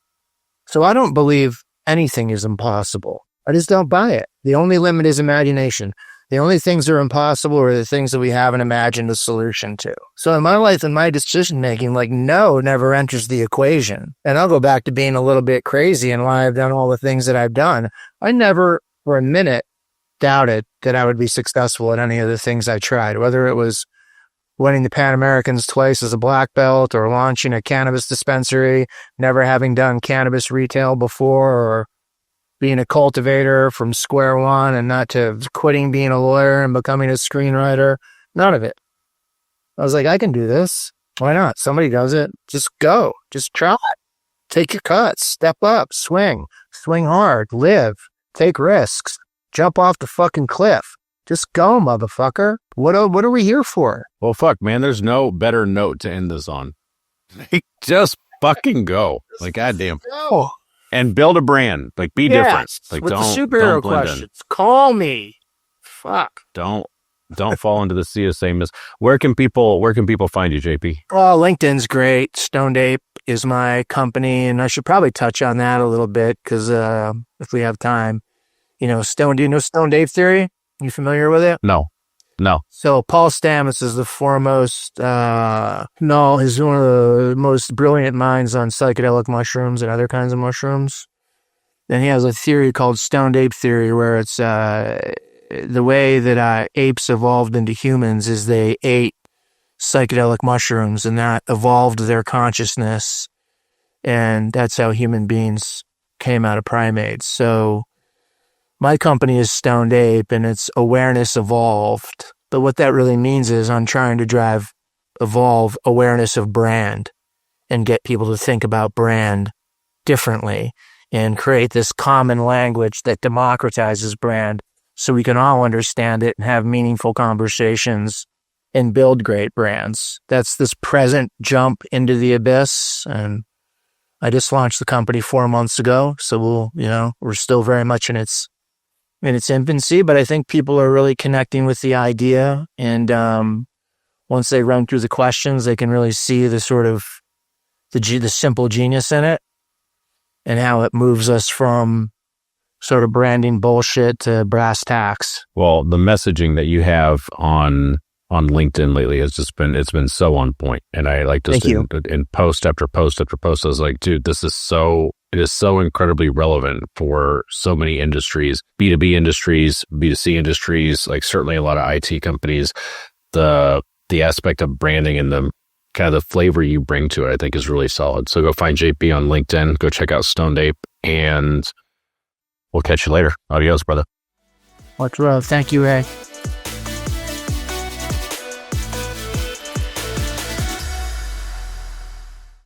So I don't believe anything is impossible. I just don't buy it. The only limit is imagination. The only things that are impossible are the things that we haven't imagined a solution to. So in my life and my decision making, like, no never enters the equation. And I'll go back to being a little bit crazy and why I've done all the things that I've done. I never for a minute doubted that I would be successful at any of the things I tried, whether it was winning the Pan Americans twice as a black belt or launching a cannabis dispensary, never having done cannabis retail before, or being a cultivator from square one and not to quitting being a lawyer and becoming a screenwriter. None of it. I was like, I can do this. Why not? Somebody does it. Just go. Just try. Take your cuts. Step up. Swing hard. Live. Take risks. Jump off the fucking cliff. Just go, motherfucker. What are we here for? Well, fuck, man, there's no better note to end this on. Just fucking go. Like, goddamn. Go. And build a brand. Like, be different. Like, with don't the superhero questions. Call me. Fuck. Don't fall into the sea of sameness. Where can people find you, JP? Oh, LinkedIn's great. Stoned Ape is my company, and I should probably touch on that a little bit because if we have time, do you know Stoned Ape theory? You familiar with it? No. So Paul Stamets is the foremost, he's one of the most brilliant minds on psychedelic mushrooms and other kinds of mushrooms. And he has a theory called Stoned Ape theory, where it's the way that apes evolved into humans is they ate psychedelic mushrooms, and that evolved their consciousness. And that's how human beings came out of primates. So my company is Stoned Ape, and it's awareness evolved. But what that really means is I'm trying to evolve awareness of brand and get people to think about brand differently and create this common language that democratizes brand so we can all understand it and have meaningful conversations and build great brands. That's this present jump into the abyss. And I just launched the company 4 months ago. So we're still very much in its infancy, but I think people are really connecting with the idea. And once they run through the questions, they can really see the sort of the simple genius in it and how it moves us from sort of branding bullshit to brass tacks. Well, the messaging that you have on LinkedIn lately it's been so on point. And I like just in post after post after post, I was like, dude, it is so incredibly relevant for so many industries, B2B industries, B2C industries, like certainly a lot of IT companies. The aspect of branding and the kind of the flavor you bring to it, I think is really solid. So go find JP on LinkedIn, go check out Stoned Ape, and we'll catch you later. Adios, brother. Much love. Thank you, Ray.